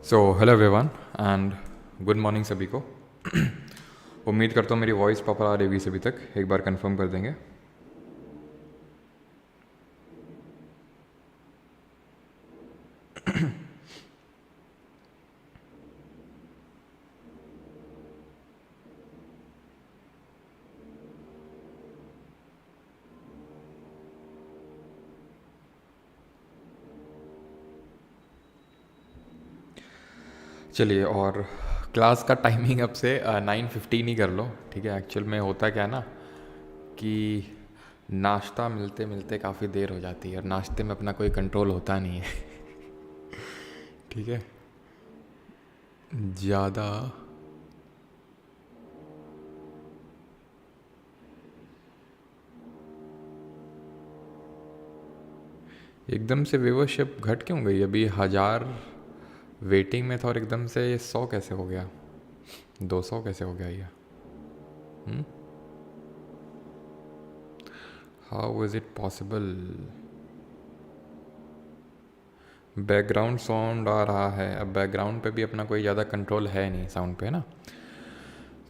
So hello everyone and good morning सभी को। उम्मीद करता हूँ मेरी वॉइस प्रॉपर आ रही होगी सभी तक। एक बार कंफर्म कर देंगे। चलिए, और क्लास का टाइमिंग अब से 9:15 ही कर लो, ठीक है। एक्चुअल में होता क्या है ना कि नाश्ता मिलते मिलते काफ़ी देर हो जाती है और नाश्ते में अपना कोई कंट्रोल होता नहीं है। ठीक है, ज़्यादा एकदम से व्यूवरशिप घट क्यों गई? अभी 1000 वेटिंग में था और एकदम से ये 100 कैसे हो गया, 200 कैसे हो गया ये? How is it possible? Background sound आ रहा है। अब बैकग्राउंड पे भी अपना कोई ज़्यादा कंट्रोल है नहीं साउंड पे, है ना।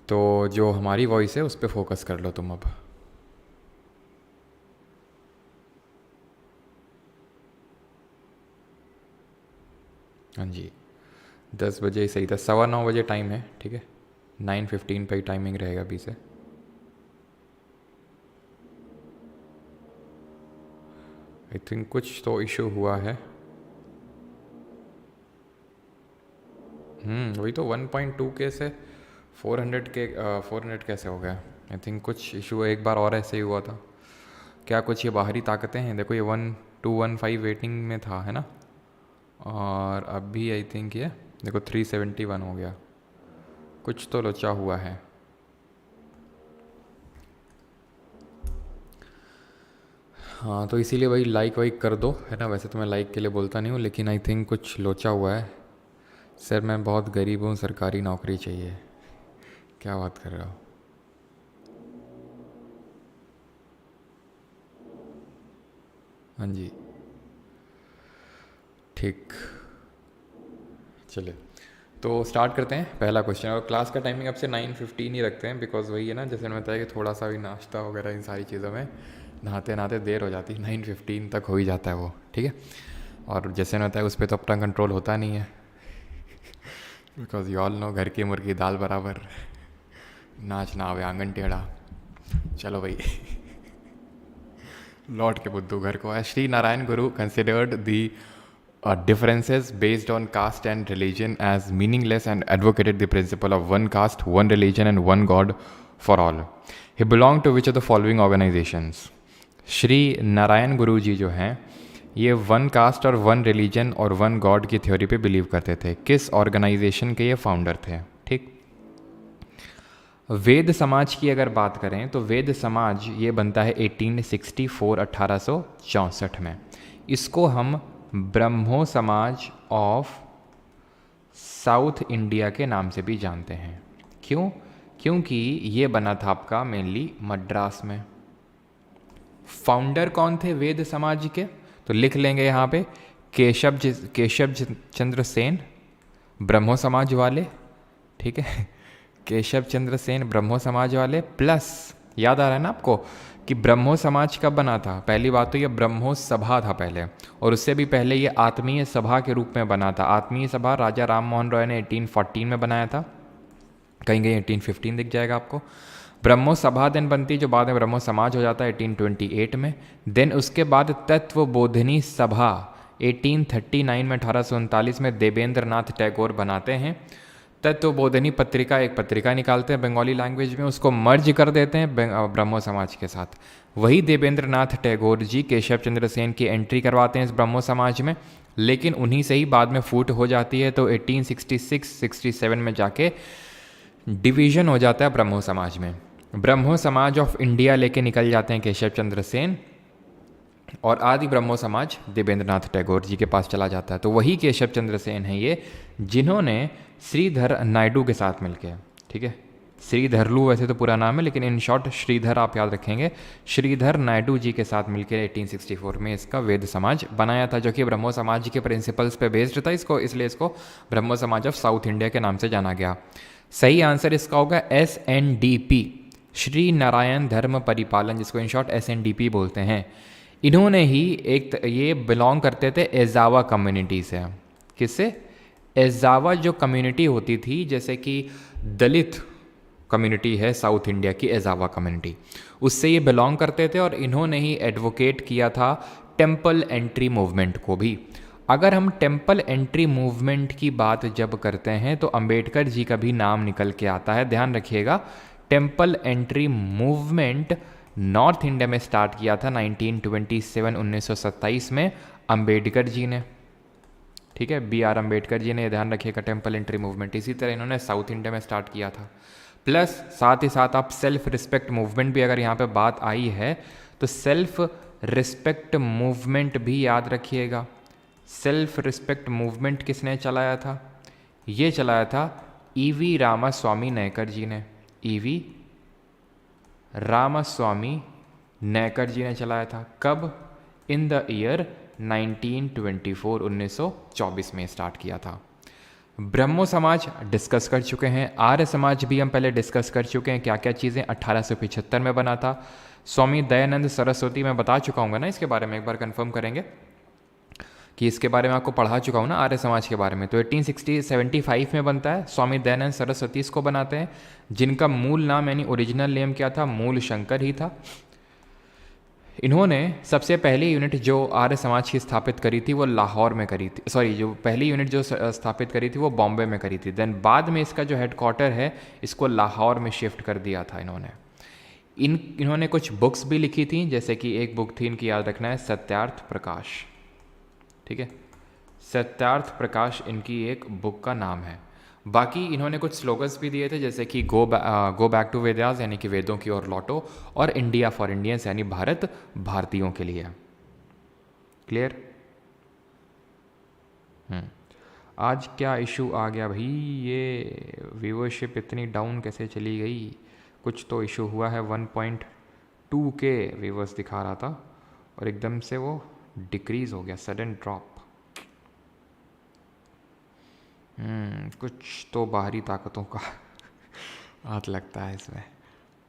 तो जो हमारी वॉइस है उस पर फोकस कर लो तुम अब। हाँ जी, 10 बजे ही सही था। 9:15 बजे टाइम है, ठीक है। 9:15 पे ही टाइमिंग रहेगा अभी से। आई थिंक कुछ तो इशू हुआ है। वही तो 1.2 के से 400 कैसे हो गया? आई थिंक कुछ इशू एक बार और ऐसे ही हुआ था। क्या कुछ ये बाहरी ताकतें हैं? देखो ये 1215 वेटिंग में था, है ना। और अभी आई थिंक ये देखो 371 हो गया। कुछ तो लोचा हुआ है। हाँ, तो इसीलिए भाई लाइक वाइक कर दो, है ना। वैसे तो मैं लाइक के लिए बोलता नहीं हूँ, लेकिन आई थिंक कुछ लोचा हुआ है। सर मैं बहुत गरीब हूँ, सरकारी नौकरी चाहिए। क्या बात कर रहे हो? हाँ जी, ठीक। चलिए, तो स्टार्ट करते हैं पहला क्वेश्चन। और क्लास का टाइमिंग अब से 9:15 ही रखते हैं, बिकॉज वही है ना, जैसे मैंने बताया कि थोड़ा सा भी नाश्ता वगैरह इन सारी चीज़ों में नहाते नहाते देर हो जाती है। 9:15 तक हो ही जाता है वो, ठीक है। और जैसे मैंने बताया उस पर तो अपना कंट्रोल होता नहीं है, बिकॉज यू ऑल नो घर की मुर्गी दाल बराबर, नाच ना आवे आंगन टेढ़ा। चलो भाई, लौट के बुद्धू घर को है। श्री नारायण गुरु considered the differences based on caste and religion as meaningless and advocated the principle of one caste, one religion and one God for all. He belonged to which of the following organizations? Shri Narayan गुरु जी जो हैं ये one cast और one religion और one God की theory पे believe करते थे। किस ऑर्गेनाइजेशन के ये फाउंडर थे? ठीक। वेद समाज की अगर बात करें तो वेद समाज ये बनता है 1864 में। इसको हम ब्रह्मो समाज ऑफ साउथ इंडिया के नाम से भी जानते हैं। क्यों? क्योंकि ये बना था आपका मेनली मद्रास में। फाउंडर कौन थे वेद समाज के? तो लिख लेंगे यहाँ पे केशव चंद्र सेन, ब्रह्मो समाज वाले, ठीक है। केशव चंद्र सेन ब्रह्मो समाज वाले, प्लस याद आ रहा है ना आपको कि ब्रह्मो समाज कब बना था? पहली बात तो ये ब्रह्मो सभा था पहले, और उससे भी पहले ये आत्मीय सभा के रूप में बना था। आत्मीय सभा राजा राम मोहन रॉय ने 1814 में बनाया था। कहीं कहीं 1815 दिख जाएगा आपको। ब्रह्मो सभा देन बनती जो बाद में ब्रह्मो समाज हो जाता है 1828 में। देन उसके बाद तत्व बोधिनी सभा 1839 में, 1839 में देवेंद्र नाथ टैगोर बनाते हैं। तत्वबोधिनी पत्रिका, एक पत्रिका निकालते हैं बंगाली लैंग्वेज में, उसको मर्ज कर देते हैं ब्रह्मो समाज के साथ। वही देवेंद्र नाथ टैगोर जी केशव चंद्र सेन की एंट्री करवाते हैं इस ब्रह्मो समाज में, लेकिन उन्हीं से ही बाद में फूट हो जाती है। तो 1866-67 में जाके डिवीजन हो जाता है ब्रह्मो समाज में। ब्रह्मो समाज ऑफ इंडिया लेके निकल जाते हैं केशव चंद्र सेन, और आदि ब्रह्मो समाज देवेंद्र नाथ टैगोर जी के पास चला जाता है। तो वही केशव चंद्र सेन है ये जिन्होंने श्रीधर नायडू के साथ मिलके, ठीक है, श्रीधरलू वैसे तो पूरा नाम है, लेकिन इन शॉर्ट श्रीधर आप याद रखेंगे। श्रीधर नायडू जी के साथ मिलकर 1864 में इसका वेद समाज बनाया था, जो कि ब्रह्मो समाज के प्रिंसिपल्स पे बेस्ड था, इसको इसलिए इसको ब्रह्मो समाज ऑफ साउथ इंडिया के नाम से जाना गया। सही आंसर इसका होगा SNDP, श्री नारायण धर्म परिपालन, जिसको इन शॉर्ट SNDP बोलते हैं। इन्होंने ही ये बिलोंग करते थे एजावा कम्युनिटी से। किससे? एजावा जो कम्युनिटी होती थी, जैसे कि दलित कम्युनिटी है साउथ इंडिया की, एजावा कम्युनिटी, उससे ये बिलोंग करते थे। और इन्होंने ही एडवोकेट किया था टेम्पल एंट्री मूवमेंट को भी। अगर हम टेम्पल एंट्री मूवमेंट की बात जब करते हैं तो अंबेडकर जी का भी नाम निकल के आता है, ध्यान रखिएगा। Temple entry movement north India में स्टार्ट किया था 1927 में अंबेडकर जी ने, ठीक है, BR अंबेडकर जी ने, ध्यान रखिएगा, टेम्पल एंट्री मूवमेंट। इसी तरह इन्होंने साउथ इंडिया में स्टार्ट किया था। प्लस साथ ही साथ आप सेल्फ रिस्पेक्ट मूवमेंट भी, अगर यहाँ पे बात आई है तो सेल्फ रिस्पेक्ट मूवमेंट भी याद रखिएगा। सेल्फ रिस्पेक्ट मूवमेंट किसने चलाया था? ये चलाया था EV रामास्वामी नायकर जी ने। EV रामास्वामी नायकर जी ने चलाया था। कब? इन द ईयर 1924, 1924 में स्टार्ट किया था। ब्रह्मो समाज डिस्कस कर चुके हैं। आर्य समाज भी हम पहले डिस्कस कर चुके हैं, क्या क्या चीज़ें 1875 में बना था। स्वामी दयानंद सरस्वती मैं बता चुका हूँ ना, इसके बारे में एक बार कंफर्म करेंगे कि इसके बारे में आपको पढ़ा चुका हूँ ना आर्य समाज के बारे में। तो 1875 में बनता है। स्वामी दयानंद सरस्वती इसको बनाते हैं, जिनका मूल नाम यानी ओरिजिनल नेम क्या था? मूल शंकर ही था। इन्होंने सबसे पहली यूनिट जो आर्य समाज की स्थापित करी थी वो लाहौर में करी थी, सॉरी, जो पहली यूनिट जो स्थापित करी थी वो बॉम्बे में करी थी। देन बाद में इसका जो हेडक्वार्टर है इसको लाहौर में शिफ्ट कर दिया था इन्होंने। इन्होंने कुछ बुक्स भी लिखी थी, जैसे कि एक बुक थी, इनकी याद रखना है, सत्यार्थ प्रकाश, ठीक है, सत्यार्थ प्रकाश इनकी एक बुक का नाम है। बाकी इन्होंने कुछ स्लोगन्स भी दिए थे, जैसे कि गो बैक टू वेदास यानी कि वेदों की ओर लौटो, और इंडिया फॉर इंडियंस यानी भारत भारतीयों के लिए। क्लियर? आज क्या इशू आ गया भाई? ये व्यूअरशिप इतनी डाउन कैसे चली गई? कुछ तो इशू हुआ है। 1.2 के व्यूअर्स दिखा रहा था और एकदम से वो डिक्रीज हो गया, सडन ड्रॉप। कुछ तो बाहरी ताकतों का हाथ लगता है इसमें।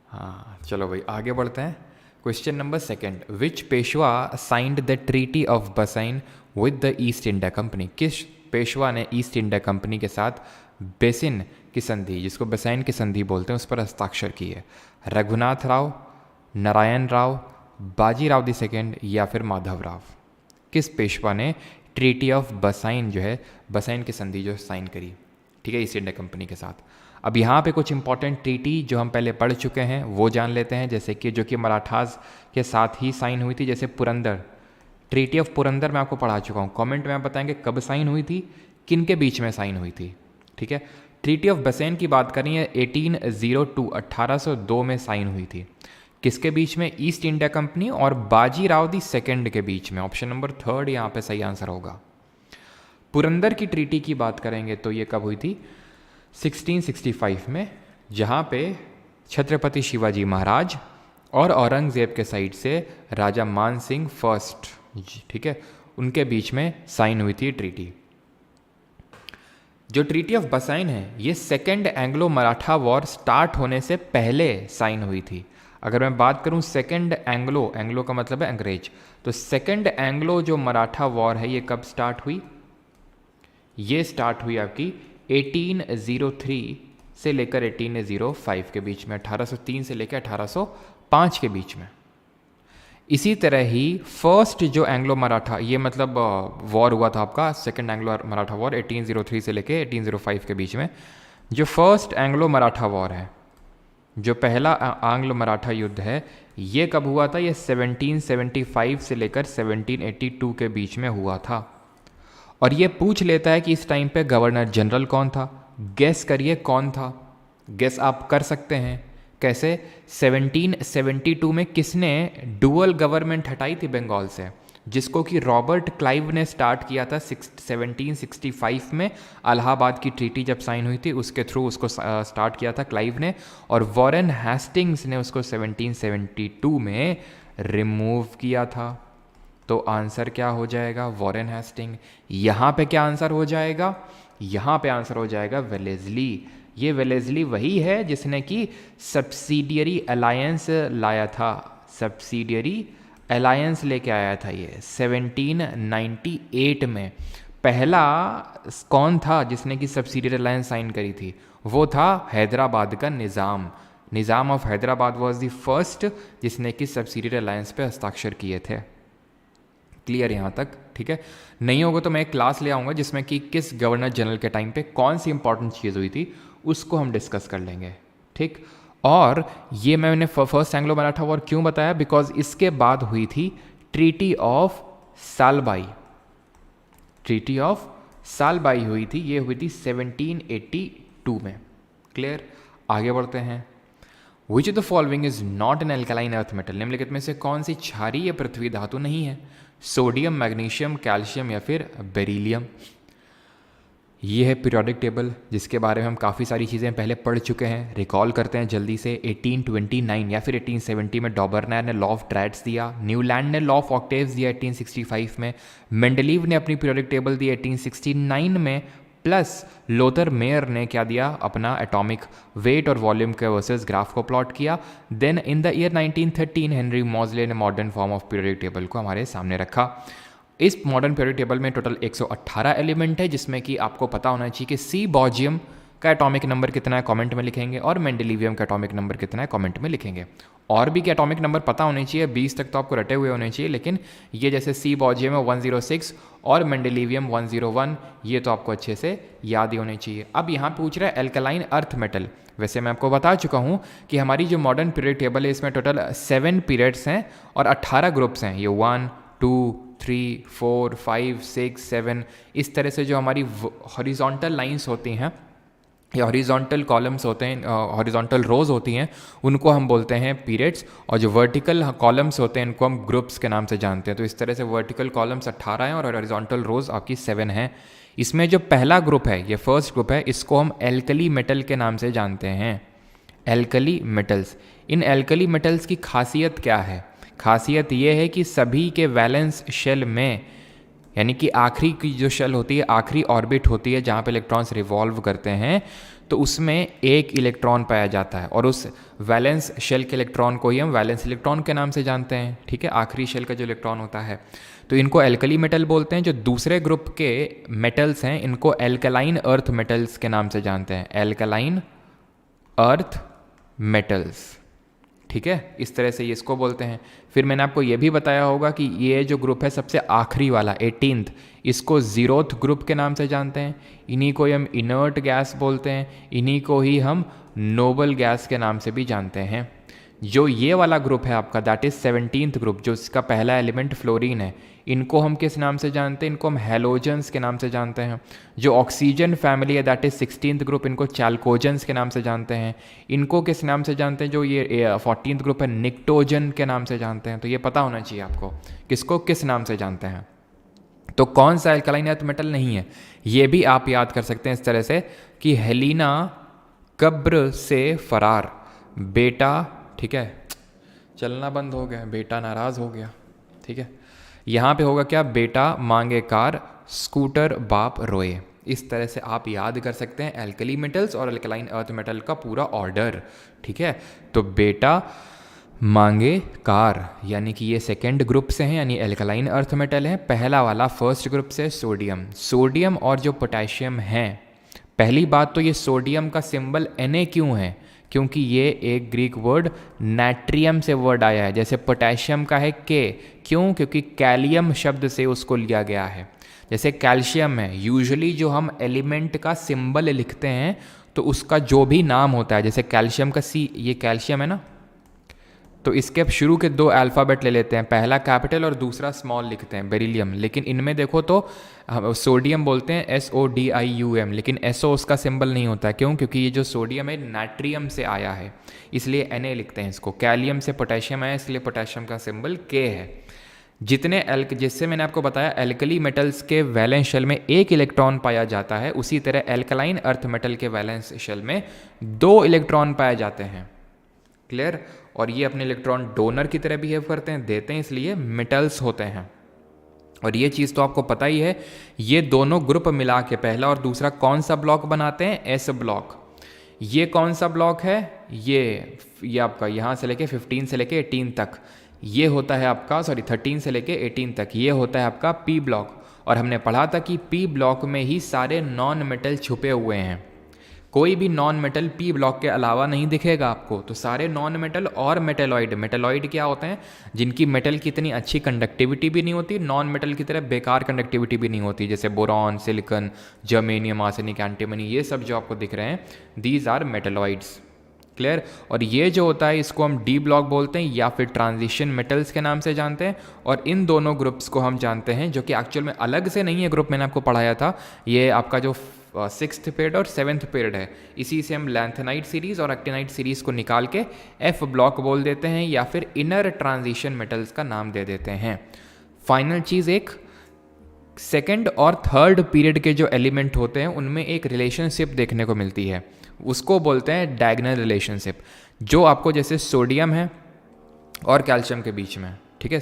हाँ चलो भाई आगे बढ़ते हैं। Question number 2, which Peshwa signed the treaty of Bassein with the East India company? किस पेशवा ने ईस्ट इंडिया कंपनी के साथ बेसिन की संधि, जिसको बसाइन की संधि बोलते हैं, उस पर हस्ताक्षर की है? रघुनाथ राव, नारायण राव, बाजीराव द सेकेंड या फिर माधव राव? किस पेशवा ने ट्रीटी ऑफ बसाइन जो है, बसाइन की संधि जो साइन करी, ठीक है, ईस्ट इंडिया कंपनी के साथ? अब यहाँ पे कुछ इंपॉर्टेंट ट्रीटी जो हम पहले पढ़ चुके हैं वो जान लेते हैं, जैसे कि जो कि मराठास के साथ ही साइन हुई थी, जैसे पुरंदर, ट्रीटी ऑफ पुरंदर मैं आपको पढ़ा चुका हूँ। कमेंट में आप बताएंगे कब साइन हुई थी, किन के बीच में साइन हुई थी, ठीक है। ट्रीटी ऑफ बसाइन की बात करें 1802 1802 में साइन हुई थी। किसके बीच में? ईस्ट इंडिया कंपनी और बाजीराव दी सेकेंड के बीच में। ऑप्शन नंबर 3 यहाँ पे सही आंसर होगा। पुरंदर की ट्रीटी की बात करेंगे तो ये कब हुई थी? 1665 में, जहाँ पे छत्रपति शिवाजी महाराज और औरंगजेब के साइड से राजा मान सिंह फर्स्ट, ठीक है, उनके बीच में साइन हुई थी ट्रीटी। जो ट्रीटी ऑफ बसाइन है ये second Anglo Maratha war start होने से पहले साइन हुई थी। अगर मैं बात करूं सेकेंड एंग्लो, एंग्लो का मतलब है अंग्रेज, तो सेकेंड एंग्लो जो मराठा वॉर है ये कब स्टार्ट हुई? ये स्टार्ट हुई आपकी 1803 से लेकर 1805 के बीच में, 1803 से लेकर 1805 के बीच में। इसी तरह ही फर्स्ट जो एंग्लो मराठा, ये मतलब वॉर हुआ था आपका सेकेंड एंग्लो मराठा वॉर 1803 से लेकर 1805 के बीच में। जो फर्स्ट एंग्लो मराठा वॉर है, जो पहला आंग्लो मराठा युद्ध है, ये कब हुआ था? ये 1775 से लेकर 1782 के बीच में हुआ था। और ये पूछ लेता है कि इस टाइम पे गवर्नर जनरल कौन था। गेस करिए कौन था? गेस आप कर सकते हैं। कैसे? 1772 में किसने डुअल गवर्नमेंट हटाई थी बंगाल से? जिसको कि रॉबर्ट क्लाइव ने स्टार्ट किया था 1765 में। इलाहाबाद की ट्रीटी जब साइन हुई थी उसके थ्रू उसको स्टार्ट किया था क्लाइव ने, और वॉरेन हेस्टिंग्स ने उसको 1772 में रिमूव किया था। तो आंसर क्या हो जाएगा? Warren Hasting. यहाँ पे क्या आंसर हो जाएगा? यहाँ पे आंसर हो जाएगा वेलेस्ली। ये वेलेस्ली वही है जिसने कि सब्सिडियरी अलायंस लाया था, सब्सिडियरी अलायंस लेके आया था ये 1798 में। पहला कौन था जिसने कि सब्सिडियरी अलायंस साइन करी थी? वो था हैदराबाद का Nizam of Hyderabad was the first जिसने कि सब्सिडियरी अलायंस पे हस्ताक्षर किए थे। क्लियर यहाँ तक? ठीक है, नहीं होगा तो मैं एक क्लास ले आऊँगा जिसमें कि किस गवर्नर जनरल के टाइम पे कौन सी इंपॉर्टेंट चीज़ हुई थी उसको हम डिस्कस कर लेंगे। ठीक, और ये मैंने फर्स्ट एंग्लो मराठा वॉर क्यों बताया? बिकॉज इसके बाद हुई थी treaty of Salbai. Treaty of Salbai हुई थी, ये हुई थी 1782 में। क्लियर, आगे बढ़ते हैं। विच of the following is not an alkaline earth metal? निम्नलिखित में से कौन सी क्षारीय या पृथ्वी धातु नहीं है? सोडियम, मैग्नीशियम, कैल्शियम या फिर बेरिलियम। ये है पीरियोडिक टेबल जिसके बारे में हम काफ़ी सारी चीज़ें पहले पढ़ चुके हैं। रिकॉल करते हैं जल्दी से। 1829 या फिर 1870 में डॉबरनर ने लॉ ऑफ ट्रैड्स दिया, न्यूलैंड ने लॉ ऑफ ऑक्टेव्स दिया 1865 में, मेंडलीव ने अपनी पीरियोडिक टेबल दी 1869 में, प्लस लोथर मेयर ने क्या दिया? अपना एटॉमिक वेट और वॉल्यूम के वर्सेस ग्राफ को प्लॉट किया। Then in the year 1913 Henry Moseley ने modern form of periodic table को हमारे सामने रखा। इस मॉडर्न पीरियोडिक टेबल में टोटल 118 एलिमेंट है, जिसमें कि आपको पता होना चाहिए कि सी बॉजियम का एटॉमिक नंबर कितना है कमेंट में लिखेंगे, और मेंडेलिवियम का एटॉमिक नंबर कितना है कमेंट में लिखेंगे। और भी के एटॉमिक नंबर पता होने चाहिए, 20 तक तो आपको रटे हुए होने चाहिए, लेकिन ये जैसे सी बॉजियम है 106 और मेंडेलिवियम 101, ये तो आपको अच्छे से याद ही होने चाहिए। अब यहाँ पूछ रहा है एल्कलाइन अर्थ मेटल। वैसे मैं आपको बता चुका हूँ कि हमारी जो मॉडर्न पीरियड टेबल है इसमें टोटल 7 पीरियड्स हैं और 18 ग्रुप्स हैं। ये 1, 2, 3, 4, 5, 6, 7 इस तरह से जो हमारी हॉरिजॉन्टल लाइंस होती हैं या हॉरिजॉन्टल कॉलम्स होते हैं, हॉरिजॉन्टल रोज होती हैं, उनको हम बोलते हैं पीरियड्स, और जो वर्टिकल कॉलम्स होते हैं इनको हम ग्रुप्स के नाम से जानते हैं। तो इस तरह से वर्टिकल कॉलम्स 18 हैं और हॉरिजॉन्टल रोज आपकी 7 हैं। इसमें जो पहला ग्रुप है, ये फर्स्ट ग्रुप है, इसको हम एल्कली मेटल के नाम से जानते हैं, एल्कली मेटल्स। इन एल्कली मेटल्स की खासियत क्या है? खासियत ये है कि सभी के वैलेंस शेल में, यानी कि आखिरी की जो शेल होती है, आखिरी ऑर्बिट होती है जहाँ पे इलेक्ट्रॉन्स रिवॉल्व करते हैं, तो उसमें एक इलेक्ट्रॉन पाया जाता है और उस वैलेंस शेल के इलेक्ट्रॉन को ही हम वैलेंस इलेक्ट्रॉन के नाम से जानते हैं। ठीक है, आखिरी शेल का जो इलेक्ट्रॉन होता है, तो इनको एल्कली मेटल बोलते हैं। जो दूसरे ग्रुप के मेटल्स हैं इनको एल्कलाइन अर्थ मेटल्स के नाम से जानते हैं, एल्कलाइन अर्थ मेटल्स। ठीक है, इस तरह से ये इसको बोलते हैं। फिर मैंने आपको ये भी बताया होगा कि ये जो ग्रुप है सबसे आखिरी वाला 18th, इसको जीरोथ ग्रुप के नाम से जानते हैं। इन्हीं को ही हम इनर्ट गैस बोलते हैं, इन्हीं को ही हम नोबल गैस के नाम से भी जानते हैं। जो ये वाला ग्रुप है आपका, दैट इज 17th ग्रुप, जो इसका पहला एलिमेंट फ्लोरीन है, इनको हम किस नाम से जानते हैं? इनको हम हैलोजेंस के नाम से जानते हैं। जो ऑक्सीजन फैमिली है, दैट इज 16th ग्रुप, इनको चैल्कोजेंस के नाम से जानते हैं। इनको किस नाम से जानते हैं? जो ये 14th ग्रुप है, निक्टोजन के नाम से जानते हैं। तो ये पता होना चाहिए आपको किसको किस नाम से जानते हैं। तो कौन सा एल्कलाइन अर्थ मेटल नहीं है, ये भी आप याद कर सकते हैं इस तरह से कि हेलिना कब्र से फरार, बेटा, ठीक है, चलना बंद हो गया, बेटा नाराज़ हो गया। ठीक है, यहाँ पे होगा क्या? बेटा मांगे कार, स्कूटर बाप रोए। इस तरह से आप याद कर सकते हैं एल्कली मेटल्स और एल्कलाइन अर्थ मेटल का पूरा ऑर्डर। ठीक है, तो बेटा मांगे कार यानी कि ये सेकेंड ग्रुप से हैं, यानी एल्कलाइन अर्थ मेटल है। पहला वाला फर्स्ट ग्रुप से सोडियम। सोडियम और जो पोटेशियम है, पहली बात तो ये सोडियम का सिंबल Na क्यों है? क्योंकि ये एक ग्रीक वर्ड नाट्रियम से वर्ड आया है, जैसे पोटेशियम का है के। क्यों? क्योंकि कैलियम शब्द से उसको लिया गया है। जैसे कैल्शियम है, यूजुअली जो हम एलिमेंट का सिंबल लिखते हैं तो उसका जो भी नाम होता है, जैसे कैल्शियम का C, ये कैल्शियम है ना, तो इसके शुरू के 2 अल्फ़ाबेट ले लेते हैं, पहला कैपिटल और दूसरा स्मॉल लिखते हैं, बेरिलियम। लेकिन इनमें देखो तो सोडियम बोलते हैं SODIUM, लेकिन SO उसका सिंबल नहीं होता है। क्यों? क्योंकि ये जो सोडियम है नाट्रियम से आया है, इसलिए Na लिखते हैं इसको। कैलियम से पोटेशियम आया, इसलिए पोटेशियम का सिंबल K है। जितने जिससे मैंने आपको बताया एल्कली मेटल्स के वैलेंस शेल में एक इलेक्ट्रॉन पाया जाता है, उसी तरह एल्कलाइन अर्थ मेटल के वैलेंस शेल में 2 इलेक्ट्रॉन पाए जाते हैं। क्लियर? और ये अपने इलेक्ट्रॉन डोनर की तरह बिहेव करते हैं, देते हैं, इसलिए मेटल्स होते हैं। और ये चीज़ तो आपको पता ही है, ये दोनों ग्रुप मिला के पहला और दूसरा कौन सा ब्लॉक बनाते हैं? S block. ये कौन सा ब्लॉक है? ये आपका यहाँ से लेके 15 से लेके 18 तक ये होता है आपका, 13 से लेके 18 तक ये होता है आपका पी ब्लॉक। और हमने पढ़ा था कि पी ब्लॉक में ही सारे नॉन मेटल छुपे हुए हैं, कोई भी नॉन मेटल पी ब्लॉक के अलावा नहीं दिखेगा आपको। तो सारे नॉन मेटल और मेटेलॉइड, मेटेलॉइड क्या होते हैं? जिनकी मेटल की इतनी अच्छी कंडक्टिविटी भी नहीं होती, नॉन मेटल की तरह बेकार कंडक्टिविटी भी नहीं होती, जैसे boron, silicon, germanium, arsenic, antimony, ये सब जो आपको दिख रहे हैं, दीज आर मेटेलॉइड्स। क्लियर? और ये जो होता है इसको हम डी ब्लॉक बोलते हैं या फिर ट्रांजिशन मेटल्स के नाम से जानते हैं। और इन दोनों ग्रुप्स को हम जानते हैं, जो कि एक्चुअल में अलग से नहीं है ग्रुप, मैंने आपको पढ़ाया था, ये आपका जो 6th पीरियड और 7th पीरियड है, इसी से हम लैंथेनाइट सीरीज़ और एक्टिनाइट सीरीज़ को निकाल के एफ ब्लॉक बोल देते हैं या फिर इनर ट्रांजिशन मेटल्स का नाम दे देते हैं। फाइनल चीज़, एक सेकेंड और थर्ड पीरियड के जो एलिमेंट होते हैं उनमें एक रिलेशनशिप देखने को मिलती है, उसको बोलते हैं डायगोनल रिलेशनशिप, जो आपको जैसे सोडियम है और कैल्शियम के बीच में, ठीक है,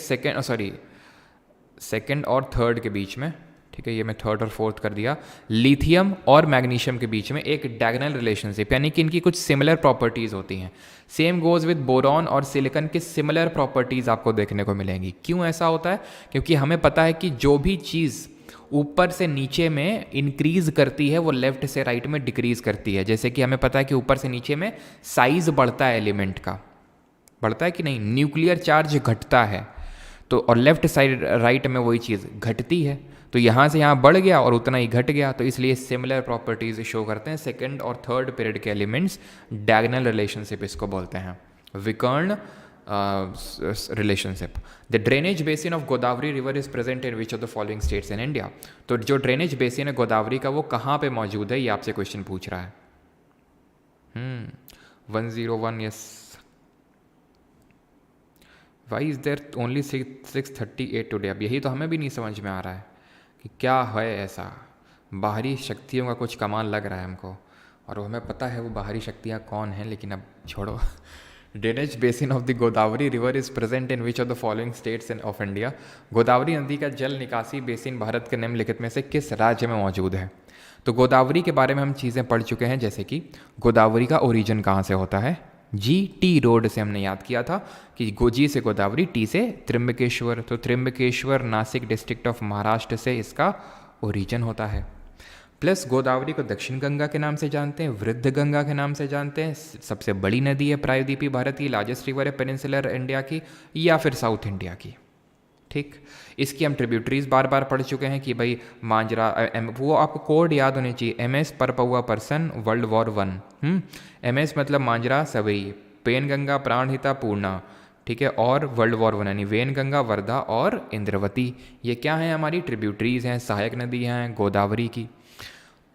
सेकेंड और थर्ड के बीच में, ठीक है, ये मैं थर्ड और फोर्थ कर दिया, लिथियम और मैग्नीशियम के बीच में एक डायगोनल रिलेशनशिप, यानी कि इनकी कुछ सिमिलर प्रॉपर्टीज़ होती हैं। सेम गोज विद बोरॉन और सिलिकॉन की सिमिलर प्रॉपर्टीज़ आपको देखने को मिलेंगी। क्यों ऐसा होता है? क्योंकि हमें पता है कि जो भी चीज़ ऊपर से नीचे में इंक्रीज करती है वो लेफ्ट से राइट में डिक्रीज करती है। जैसे कि हमें पता है कि ऊपर से नीचे में साइज बढ़ता है एलिमेंट का, बढ़ता है कि नहीं, न्यूक्लियर चार्ज घटता है, तो और लेफ्ट साइड राइट में वही चीज़ घटती है, तो यहाँ से यहाँ बढ़ गया और उतना ही घट गया, तो इसलिए सिमिलर प्रॉपर्टीज शो करते हैं। सेकंड और थर्ड पीरियड के एलिमेंट्स डायगोनल रिलेशनशिप इसको बोलते हैं, विकर्ण relationship. The drainage basin of Godavari river is present in which of the following states in India? तो जो ड्रेनेज बेसिन है गोदावरी का वो कहाँ पे मौजूद है, ये आपसे क्वेश्चन पूछ रहा है। 101, yes. Why is there only 638 today? अब यही तो हमें भी नहीं समझ में आ रहा है कि क्या है ऐसा, बाहरी शक्तियों का कुछ कमाल लग रहा है हमको, और हमें पता है वो बाहरी शक्तियाँ कौन हैं, लेकिन अब छोड़ो। Drainage basin of the Godavari river is present in which of the following states in of India? Godavari नदी का जल निकासी बेसिन भारत के निम्नलिखित में से किस राज्य में मौजूद है? तो गोदावरी के बारे में हम चीज़ें पढ़ चुके हैं, जैसे कि गोदावरी का ओरिजिन कहाँ से होता है? टी रोड से हमने याद किया था कि जी से गोदावरी, टी से त्र्यंबकेश्वर, तो त्र्यंबकेश्वर नासिक डिस्ट्रिक्ट ऑफ महाराष्ट्र से इसका ओरिजिन होता है। प्लस गोदावरी को दक्षिण गंगा के नाम से जानते हैं, वृद्ध गंगा के नाम से जानते हैं, सबसे बड़ी नदी है प्रायद्वीपीय भारत की, लार्जेस्ट रिवर है पेनिनसुलर इंडिया की या फिर साउथ इंडिया की। ठीक, इसकी हम ट्रिब्यूटरीज बार बार पढ़ चुके हैं कि भाई मांजरा, वो आपको कोड याद होने चाहिए, MS पर पौआ पर्सन वर्ल्ड वॉर 1। MS मतलब मांजरा सबरी, पेन गंगा प्राणहिता पूर्णा, ठीक है, और वर्ल्ड वॉर 1 यानी वेन गंगा, वर्धा और इंद्रवती, ये क्या है? हमारी ट्रिब्यूटरीज हैं, सहायक नदी हैं गोदावरी की।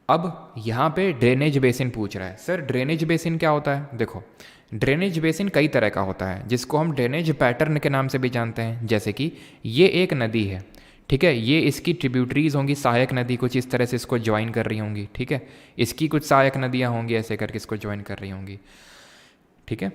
अब यहाँ पे ड्रेनेज बेसिन पूछ रहा है, सर ड्रेनेज बेसिन क्या होता है? देखो, ड्रेनेज बेसिन कई तरह का होता है, जिसको हम ड्रेनेज पैटर्न के नाम से भी जानते हैं। जैसे कि ये एक नदी है, ठीक है, ये इसकी ट्रिब्यूटरीज होंगी, सहायक नदी कुछ इस तरह से इसको ज्वाइन कर रही होंगी, ठीक है, इसकी कुछ सहायक नदियाँ होंगी ऐसे करके इसको ज्वाइन कर रही होंगी, ठीक है,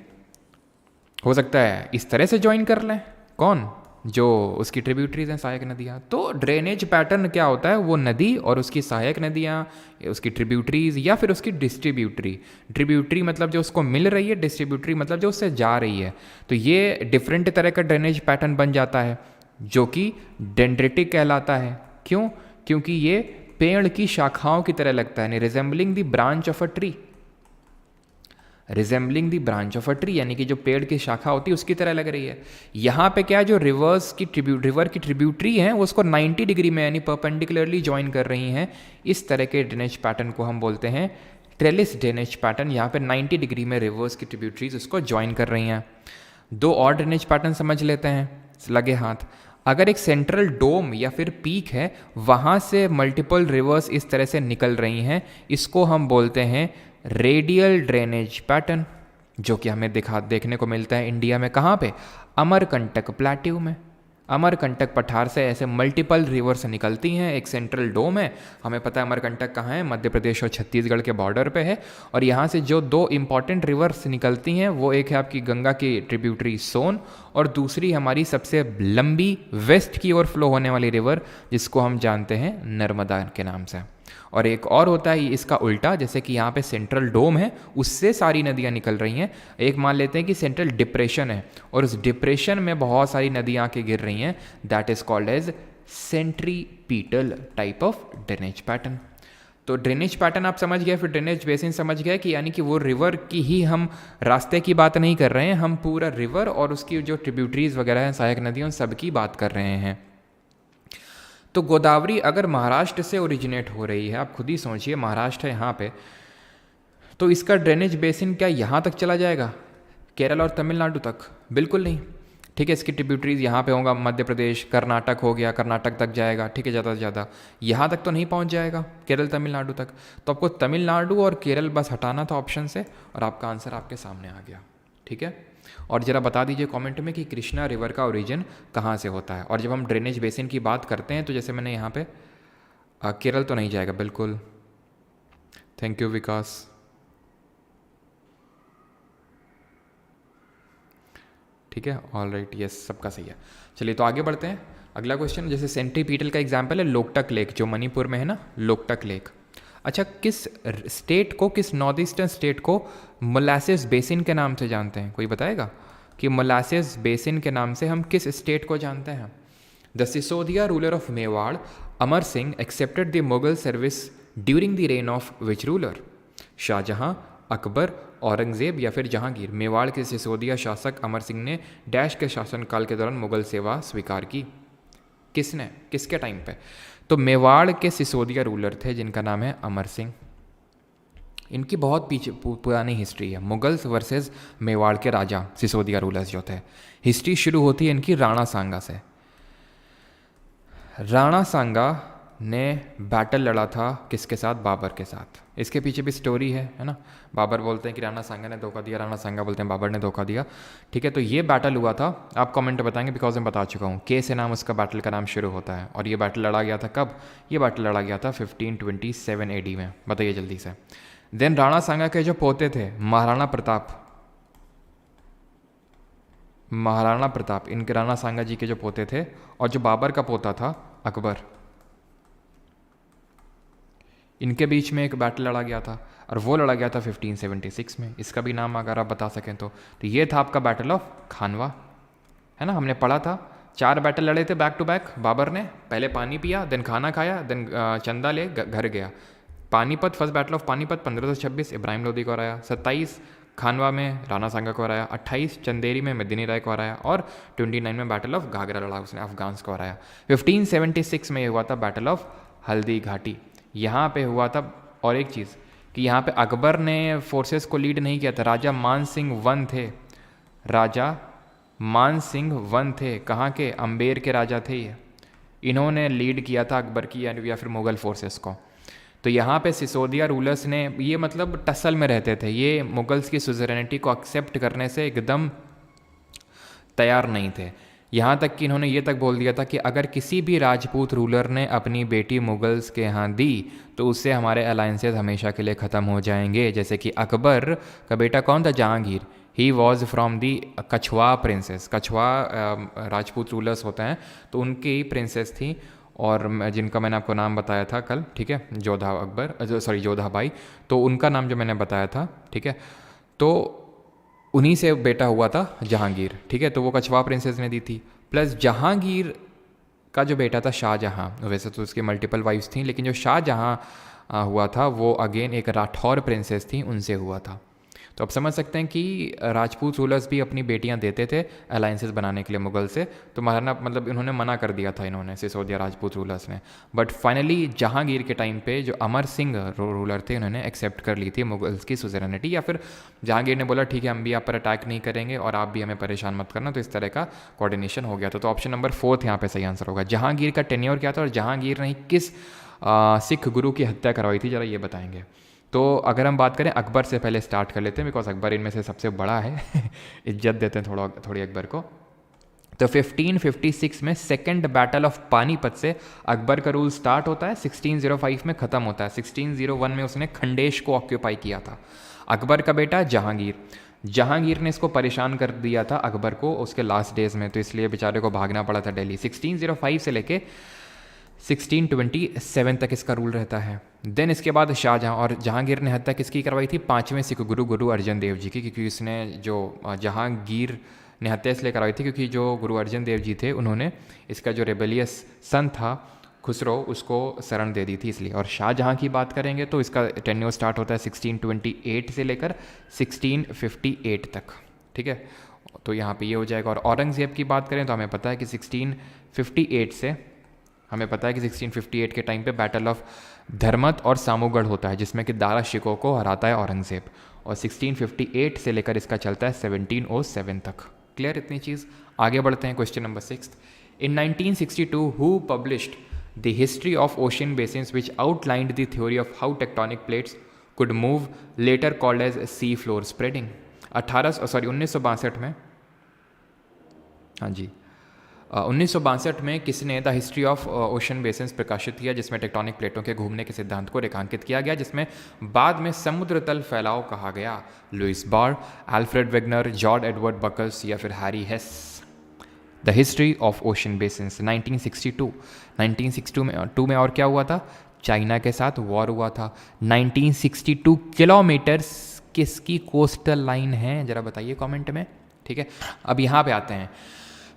हो सकता है इस तरह से ज्वाइन कर लें, कौन? जो उसकी ट्रिब्यूटरीज हैं, सहायक नदियाँ। तो ड्रेनेज पैटर्न क्या होता है? वो नदी और उसकी सहायक नदियाँ, उसकी ट्रिब्यूटरीज या फिर उसकी डिस्ट्रीब्यूटरी। ट्रिब्यूटरी मतलब जो उसको मिल रही है, डिस्ट्रीब्यूटरी मतलब जो उससे जा रही है। तो ये डिफरेंट तरह का ड्रेनेज पैटर्न बन जाता है, जो कि डेंड्रिटिक कहलाता है। क्यों? क्योंकि ये पेड़ की शाखाओं की तरह लगता है, resembling the branch of a tree, resembling the branch of a tree, यानी कि जो पेड़ की शाखा होती है उसकी तरह लग रही है। यहाँ पे क्या है, जो रिवर की ट्रिब्यूटरी हैं वो उसको 90 डिग्री में यानी परपेंडिकुलरली ज्वाइन कर रही हैं। इस तरह के ड्रेनेज पैटर्न को हम बोलते हैं ट्रेलिस ड्रेनेज पैटर्न। यहाँ पे 90 डिग्री में रिवर्स की ट्रिब्यूटरीज उसको ज्वाइन कर रही हैं। दो और ड्रेनेज पैटर्न समझ लेते हैं लगे हाथ। अगर एक सेंट्रल डोम या फिर पीक है, वहाँ से मल्टीपल रिवर्स इस तरह से निकल रही हैं, इसको हम बोलते हैं रेडियल ड्रेनेज पैटर्न, जो कि हमें देखने को मिलता है इंडिया में। कहाँ पे? अमरकंटक प्लेट्यू में। अमरकंटक पठार से ऐसे मल्टीपल रिवर्स निकलती हैं, एक सेंट्रल डोम है, हमें पता है अमरकंटक कहाँ है, मध्य प्रदेश और छत्तीसगढ़ के बॉर्डर पे है। और यहाँ से जो दो इम्पॉर्टेंट रिवर्स निकलती हैं वो एक है आपकी गंगा की ट्रिब्यूटरी सोन, और दूसरी हमारी सबसे लंबी वेस्ट की ओर फ्लो होने वाली रिवर जिसको हम जानते हैं नर्मदा के नाम से। और एक और होता है इसका उल्टा, जैसे कि यहाँ पे सेंट्रल डोम है उससे सारी नदियाँ निकल रही हैं। एक मान लेते हैं कि सेंट्रल डिप्रेशन है और उस डिप्रेशन में बहुत सारी नदियाँ आके गिर रही हैं, that is called as centripetal type of drainage pattern. तो ड्रेनेज पैटर्न आप समझ गए, फिर ड्रेनेज बेसिन समझ गए कि यानी कि वो रिवर की ही हम रास्ते की बात नहीं कर रहे हैं, हम पूरा रिवर और उसकी जो ट्रिब्यूटरीज वगैरह हैं, सहायक नदियों, सब की बात कर रहे हैं। तो गोदावरी अगर महाराष्ट्र से ओरिजिनेट हो रही है, आप खुद ही सोचिए महाराष्ट्र है यहाँ पे, तो इसका ड्रेनेज बेसिन क्या यहाँ तक चला जाएगा, केरल और तमिलनाडु तक? बिल्कुल नहीं। ठीक है, इसकी ट्रिब्यूटरीज यहाँ पे होगा, मध्य प्रदेश, कर्नाटक हो गया, कर्नाटक तक जाएगा। ठीक है, ज़्यादा से ज़्यादा यहाँ तक तो नहीं पहुँच जाएगा, केरल तमिलनाडु तक। तो आपको तमिलनाडु और केरल बस हटाना था ऑप्शन से और आपका आंसर आपके सामने आ गया। ठीक है, और ज़रा बता दीजिए कमेंट में कि कृष्णा रिवर का ओरिजिन कहाँ से होता है। और जब हम ड्रेनेज बेसिन की बात करते हैं तो जैसे मैंने यहाँ पे केरल तो नहीं जाएगा बिल्कुल। थैंक यू विकास। ठीक है, ऑल राइट, यस, सबका सही है। चलिए तो आगे बढ़ते हैं। अगला क्वेश्चन, जैसे सेंट्रीपीटल का एग्जाम्पल है लोकटक लेक, जो मणिपुर में है ना, लोकटक लेक। अच्छा, किस स्टेट को, किस नॉर्थ ईस्टर्न स्टेट को मोलासेस बेसिन के नाम से जानते हैं? कोई बताएगा कि मोलासेस बेसिन के नाम से हम किस स्टेट को जानते हैं? The Sisodia ruler of Mewar Amar Singh accepted the Mughal service during the reign of which ruler? Shahjahan, Akbar, Aurangzeb या फिर जहांगीर? मेवाड़ के सिसोदिया शासक अमर सिंह ने डैश के शासनकाल के दौरान मुगल सेवा स्वीकार की। किसने, किसके टाइम पे? तो मेवाड़ के सिसोदिया रूलर थे जिनका नाम है अमर सिंह। इनकी बहुत पीछे पुरानी हिस्ट्री है, मुगल्स वर्सेस मेवाड़ के राजा सिसोदिया रूलर्स जो थे। हिस्ट्री शुरू होती है इनकी राणा सांगा से। राणा सांगा ने बैटल लड़ा था किसके साथ? बाबर के साथ। इसके पीछे भी स्टोरी है ना। बाबर बोलते हैं कि राणा सांगा ने धोखा दिया, राणा सांगा बोलते हैं बाबर ने धोखा दिया। ठीक है, तो ये बैटल हुआ था, आप कमेंट बताएंगे बिकॉज मैं बता चुका हूँ। के से नाम उसका बैटल का नाम शुरू होता है। और ये बैटल लड़ा गया था कब? ये बैटल लड़ा गया था 1527 AD में। बताइए जल्दी से। देन राणा सांगा के जो पोते थे महाराणा प्रताप, इनके राणा सांगा जी के जो पोते थे, और जो बाबर का पोता था अकबर, इनके बीच में एक बैटल लड़ा गया था और वो लड़ा गया था 1576 में। इसका भी नाम अगर आप बता सकें तो ये था आपका बैटल ऑफ खानवा, है ना। हमने पढ़ा था 4 बैटल लड़े थे बैक टू बैक। बाबर ने पहले पानी पिया, देन खाना खाया, देन चंदा ले घर गया। Panipat, first battle of Panipat 1526 Ibrahim Lodi को हराया। 27 खानवा में राणा सांगा को हराया। 28 चंदेरी में मेदिनी राय को हराया। और 29 में बैटल ऑफ घाघरा लड़ा, उसने अफगान्स को हराया। 1576 में ये हुआ था बैटल ऑफ हल्दी घाटी। यहाँ पे हुआ था और एक चीज़ कि यहाँ पे अकबर ने फोर्सेस को लीड नहीं किया था, राजा मान सिंह वन थे। राजा मान सिंह वन थे, कहाँ के? अम्बेर के राजा थे ये। इन्होंने लीड किया था अकबर की या फिर मुगल फोर्सेस को। तो यहाँ पे सिसोदिया रूलर्स ने, ये मतलब टसल में रहते थे, ये मुगल्स की सुजरेनिटी को एक्सेप्ट करने से एकदम तैयार नहीं थे। यहाँ तक कि इन्होंने ये तक बोल दिया था कि अगर किसी भी राजपूत रूलर ने अपनी बेटी मुगल्स के यहाँ दी तो उससे हमारे अलायंसेस हमेशा के लिए ख़त्म हो जाएंगे। जैसे कि अकबर का बेटा कौन था? Jahangir. He was from the Kachhwa princess. Kachhwa Rajput rulers होते हैं, तो उनकी प्रिंसेस थी, और जिनका मैंने आपको नाम बताया था कल, ठीक है, जोधा बाई, तो उनका नाम जो मैंने बताया था, ठीक है, तो उन्हीं से बेटा हुआ था जहांगीर। ठीक है, तो वो कछवा प्रिंसेस ने दी थी। प्लस जहांगीर का जो बेटा था शाहजहां, वैसे तो उसकी मल्टीपल वाइफ्स थी, लेकिन जो शाहजहां हुआ था वो अगेन एक राठौर प्रिंसेस थी, उनसे हुआ था। तो आप समझ सकते हैं कि राजपूत रूलर्स भी अपनी बेटियां देते थे अलायंसेस बनाने के लिए मुगल से। तो महाराणा मतलब इन्होंने मना कर दिया था, इन्होंने सिसोदिया राजपूत रूलर्स ने। बट फाइनली जहांगीर के टाइम पे जो अमर सिंह रूलर थे, उन्होंने एक्सेप्ट कर ली थी मुगल्स की सुजरेनिटी, या फिर जहांगीर ने बोला ठीक है हम भी आप पर अटैक नहीं करेंगे और आप भी हमें परेशान मत करना। तो इस तरह का कोऑर्डिनेशन हो गया था। तो ऑप्शन नंबर 4 यहाँ पे सही आंसर होगा। जहांगीर का टेन्योर क्या था और जहांगीर ने किस सिख गुरु की हत्या करवाई थी, जरा ये बताएंगे। तो अगर हम बात करें अकबर से पहले स्टार्ट कर लेते हैं, बिकॉज अकबर इनमें से सबसे बड़ा है इज्जत देते हैं थोड़ी अकबर को। तो 1556 में सेकेंड बैटल ऑफ पानीपत से अकबर का रूल स्टार्ट होता है, 1605 में ख़त्म होता है। 1601 में उसने खंडेश को ऑक्यूपाई किया था। अकबर का बेटा जहांगीर ने इसको परेशान कर दिया था अकबर को उसके लास्ट डेज में, तो इसलिए बेचारे को भागना पड़ा था दिल्ली। 1605 से लेके 1627 तक इसका रूल रहता है। देन इसके बाद शाहजहां और जहांगीर ने हत्या किसकी करवाई थी? 5वें सिख गुरु गुरु अर्जन देव जी की, क्योंकि इसने जो जहांगीर ने हत्या इसलिए करवाई थी क्योंकि जो गुरु अर्जन देव जी थे उन्होंने इसका जो रेबेलियस सन था खुसरो उसको शरण दे दी थी इसलिए। और शाहजहां की बात करेंगे तो इसका टेन्योर स्टार्ट होता है 1628 से लेकर 1658 तक, ठीक है। तो यहाँ पे ये हो जाएगा। और औरंगज़ेब की बात करें तो हमें पता है कि 1658 के टाइम पे बैटल ऑफ धर्मत और सामूगढ़ होता है जिसमें कि दारा शिकोह को हराता है औरंगज़ेब, और 1658 से लेकर इसका चलता है 1707 तक। क्लियर इतनी चीज़? आगे बढ़ते हैं। Question number 6, in 1962 who published the history of ocean basins which outlined the theory of how tectonic plates could move later called as sea floor spreading? 1962 में, हाँ जी, 1962 में किसने the history of ocean basins प्रकाशित किया जिसमें tectonic प्लेटों के घूमने के सिद्धांत को रेखांकित किया गया, जिसमें बाद में समुद्र तल फैलाव कहा गया? Louis Barr, Alfred Wegener, George Edward Buckles या फिर Harry Hess? The history of ocean basins 1962। 1962 में और क्या हुआ था? चाइना के साथ वॉर हुआ था। 1962 किलोमीटर्स किसकी कोस्टल लाइन है जरा बताइए कमेंट में, ठीक है। अब यहाँ पे आते हैं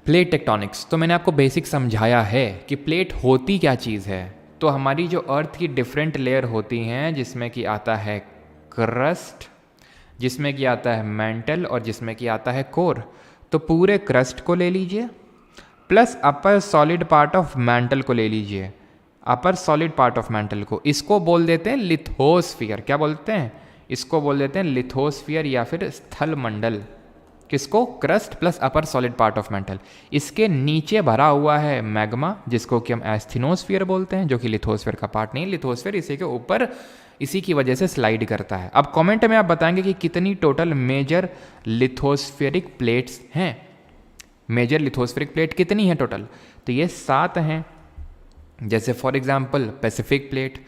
प्लेट टेक्टोनिक्स। तो मैंने आपको बेसिक समझाया है कि प्लेट होती क्या चीज़ है। तो हमारी जो अर्थ की डिफरेंट लेयर होती हैं जिसमें कि आता है क्रस्ट, जिसमें कि आता है मैंटल और जिसमें कि आता है कोर। तो पूरे क्रस्ट को ले लीजिए plus upper solid part of mantle को ले लीजिए, upper solid part of mantle को, इसको बोल देते हैं लिथोस्फियर। क्या बोलते हैं? इसको बोल देते हैं लिथोस्फियर या फिर स्थल मंडल। किसको? Crust plus upper solid part of mental. इसके नीचे भरा हुआ है मैग्मा जिसको कि हम एस्थेनोस्फीयर बोलते हैं, जो कि लिथोस्फीयर का पार्ट नहीं। लिथोस्फीयर इसी के ऊपर इसी की वजह से स्लाइड करता है। अब कमेंट में आप बताएंगे कि कितनी टोटल मेजर लिथोस्फेरिक प्लेट्स हैं। मेजर लिथोस्फेरिक प्लेट कितनी है टोटल? तो ये 7 हैं। जैसे for example Pacific plate,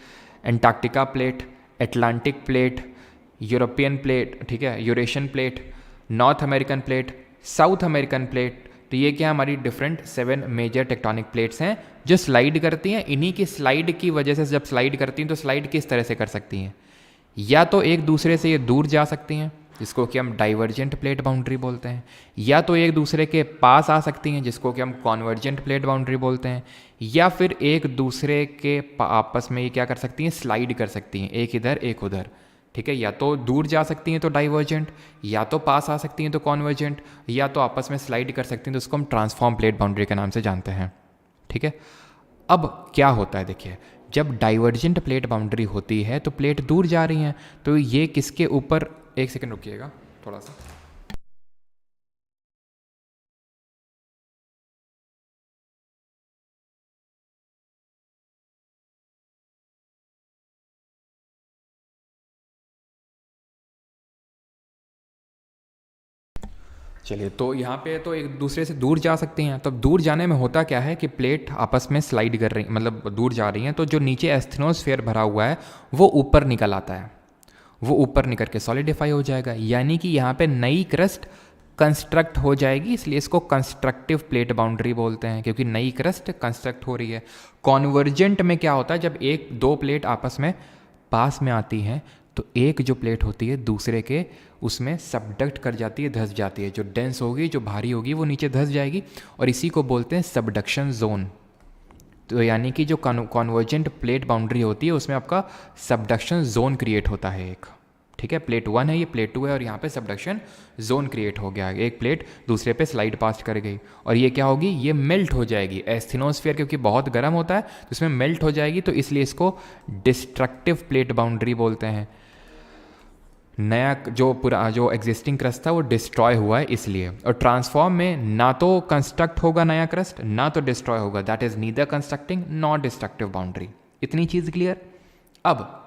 Antarctica plate, Atlantic plate, European plate, ठीक है, Eurasian plate, north American plate, south American plate. तो ये क्या हमारी डिफरेंट 7 मेजर टेक्टोनिक प्लेट्स हैं जो स्लाइड करती हैं। इन्हीं की स्लाइड की वजह से जब स्लाइड करती हैं तो स्लाइड किस तरह से कर सकती हैं? या तो एक दूसरे से ये दूर जा सकती हैं जिसको कि हम डाइवर्जेंट प्लेट बाउंड्री बोलते हैं, या तो एक दूसरे के पास आ सकती हैं जिसको कि हम कॉन्वर्जेंट प्लेट बाउंड्री बोलते हैं, या फिर एक दूसरे के आपस में ये क्या कर सकती हैं? स्लाइड कर सकती हैं, एक इधर एक उधर, ठीक है। या तो दूर जा सकती हैं तो डाइवर्जेंट, या तो पास आ सकती हैं तो कॉन्वर्जेंट, या तो आपस में स्लाइड कर सकती हैं तो उसको हम ट्रांसफॉर्म प्लेट बाउंड्री के नाम से जानते हैं, ठीक है। अब क्या होता है देखिए, जब डाइवर्जेंट प्लेट बाउंड्री होती है तो प्लेट दूर जा रही हैं, तो ये किसके ऊपर, एक सेकेंड रुकिएगा थोड़ा सा। चलिए, तो यहाँ पे तो एक दूसरे से दूर जा सकती हैं। तब दूर जाने में होता क्या है कि प्लेट आपस में स्लाइड कर रही, मतलब दूर जा रही हैं, तो जो नीचे एस्थेनोस्फीयर भरा हुआ है वो ऊपर निकल आता है, वो ऊपर निकल के सॉलिडिफाई हो जाएगा, यानी कि यहाँ पे नई क्रस्ट कंस्ट्रक्ट हो जाएगी। इसलिए इसको कंस्ट्रक्टिव प्लेट बाउंड्री बोलते हैं, क्योंकि नई क्रस्ट कंस्ट्रक्ट हो रही है। कॉन्वर्जेंट में क्या होता है, जब एक दो प्लेट आपस में पास में आती हैं तो एक जो प्लेट होती है दूसरे के उसमें सबडक्ट कर जाती है, धंस जाती है। जो डेंस होगी, जो भारी होगी, वो नीचे धंस जाएगी, और इसी को बोलते हैं सबडक्शन जोन। तो यानी कि जो कॉन्वर्जेंट प्लेट बाउंड्री होती है उसमें आपका सबडक्शन जोन क्रिएट होता है एक, ठीक है। प्लेट 1 है, ये प्लेट 2 है, और यहाँ पे सबडक्शन जोन क्रिएट हो गया। एक प्लेट दूसरे पे स्लाइड पास कर गई, और ये क्या होगी, ये मेल्ट हो जाएगी। एस्थेनोस्फीयर क्योंकि बहुत गर्म होता है तो इसमें मेल्ट हो जाएगी, तो इसलिए इसको डिस्ट्रक्टिव प्लेट बाउंड्री बोलते हैं। नया जो एग्जिस्टिंग क्रस्ट था वो डिस्ट्रॉय हुआ है इसलिए। और ट्रांसफॉर्म में ना तो कंस्ट्रक्ट होगा नया क्रस्ट, ना तो डिस्ट्रॉय होगा, that is neither constructing not destructive boundary. इतनी चीज़ क्लियर। अब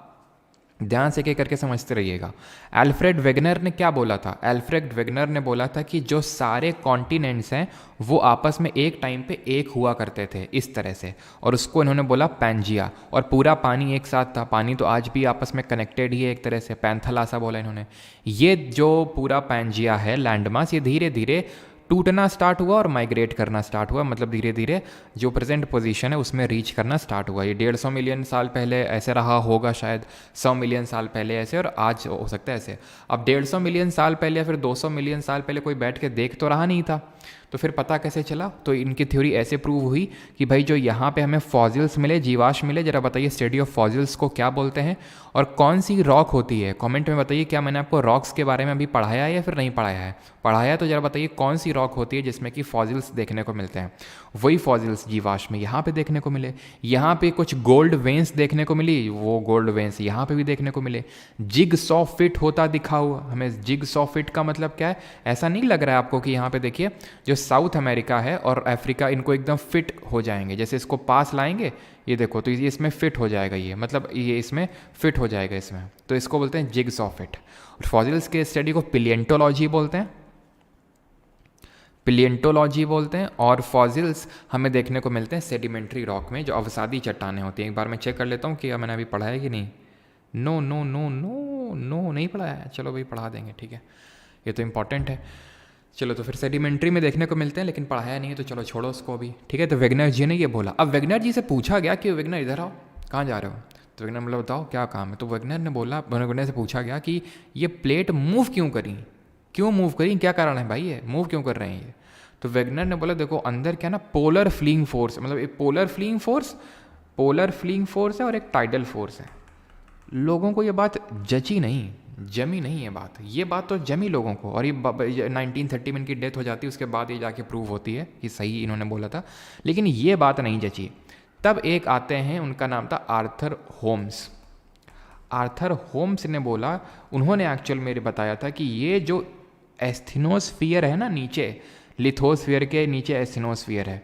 ध्यान से एक करके समझते रहिएगा। अल्फ्रेड वेगनर ने क्या बोला था? अल्फ्रेड वेगनर ने बोला था कि जो सारे कॉन्टिनेंट्स हैं वो आपस में एक टाइम पे एक हुआ करते थे इस तरह से, और उसको इन्होंने बोला पैंजिया, और पूरा पानी एक साथ था। पानी तो आज भी आपस में कनेक्टेड ही है एक तरह से, पैंथलासा बोला इन्होंने। ये जो पूरा पैंजिया है लैंड मास, ये धीरे धीरे टूटना स्टार्ट हुआ और माइग्रेट करना स्टार्ट हुआ, मतलब धीरे धीरे जो प्रेजेंट पोजीशन है उसमें रीच करना स्टार्ट हुआ। ये 150 मिलियन साल पहले ऐसे रहा होगा, शायद 100 मिलियन साल पहले ऐसे, और आज हो सकता है ऐसे। अब 150 मिलियन साल पहले या फिर 200 मिलियन साल पहले कोई बैठ के देख तो रहा नहीं था, तो फिर पता कैसे चला? तो इनकी थ्योरी ऐसे प्रूव हुई कि भाई जो यहाँ पे हमें फॉसिल्स मिले, जीवाश्म मिले, जरा बताइए स्टडी ऑफ फॉसिल्स को क्या बोलते हैं और कौन सी रॉक होती है? कमेंट में बताइए, क्या मैंने आपको रॉक्स के बारे में अभी पढ़ाया है या फिर नहीं पढ़ाया है? पढ़ाया तो जरा बताइए कौन सी रॉक होती है जिसमें कि फॉसिल्स देखने को मिलते हैं। वही फॉसिल्स जीवाश्म यहाँ पे देखने को मिले। यहाँ पे कुछ गोल्ड वेंस देखने को मिली, वो गोल्ड वेंस यहाँ पे भी देखने को मिले। जिग सॉ फिट होता दिखा हुआ हमें। जिग सॉ फिट का मतलब क्या है? ऐसा नहीं लग रहा है आपको कि यहाँ पे देखिए जो साउथ अमेरिका है और अफ्रीका, इनको एकदम फिट हो जाएंगे, जैसे इसको पास लाएंगे, ये देखो तो ये इसमें फिट हो जाएगा, ये मतलब ये इसमें फिट हो जाएगा इसमें, तो इसको बोलते हैं जिग सॉ फिट। और फॉसिल्स के स्टडी को पिलियंटोलॉजी बोलते हैं, पिलियंटोलॉजी बोलते हैं। और फॉसिल्स हमें देखने को मिलते हैं सेडिमेंट्री रॉक में, जो अवसादी चट्टानें होती हैं। एक बार मैं चेक कर लेता हूँ कि मैंने अभी पढ़ा है कि नहीं। No no no no no, नहीं पढ़ा है। चलो भाई पढ़ा देंगे, ठीक है, ये तो इंपॉर्टेंट है। चलो तो फिर सेडिमेंट्री में देखने को मिलते हैं, लेकिन पढ़ाया नहीं है तो चलो छोड़ो उसको अभी, ठीक है। तो वेगनर जी ने ये बोला। अब वेगनर जी से पूछा गया कि वेगनर इधर आओ, कहाँ जा रहे हो? तो वेगनर मतलब बताओ क्या काम है? तो वेगनर ने बोला, वेगनर से पूछा गया कि ये प्लेट मूव क्यों करी, क्यों मूव करी, क्या कारण है भाई, ये मूव क्यों कर रहे हैं ये? तो वेगनर ने बोला देखो अंदर क्या ना, पोलर फ्लीइंग फोर्स, मतलब एक पोलर फ्लीइंग फोर्स है और एक टाइडल फोर्स है। लोगों को ये बात जची नहीं, जमी नहीं है बात, ये बात तो जमी लोगों को। और ये 1930 में इनकी डेथ हो जाती है, उसके बाद ये जाके प्रूव होती है कि सही इन्होंने बोला था, लेकिन ये बात नहीं जची। तब एक आते हैं, उनका नाम था आर्थर होम्स। आर्थर होम्स ने बोला, उन्होंने एक्चुअल मेरे बताया था कि ये जो एस्थेनोस्फीयर है ना नीचे, लिथोस्फीयर के नीचे एस्थेनोस्फीयर है,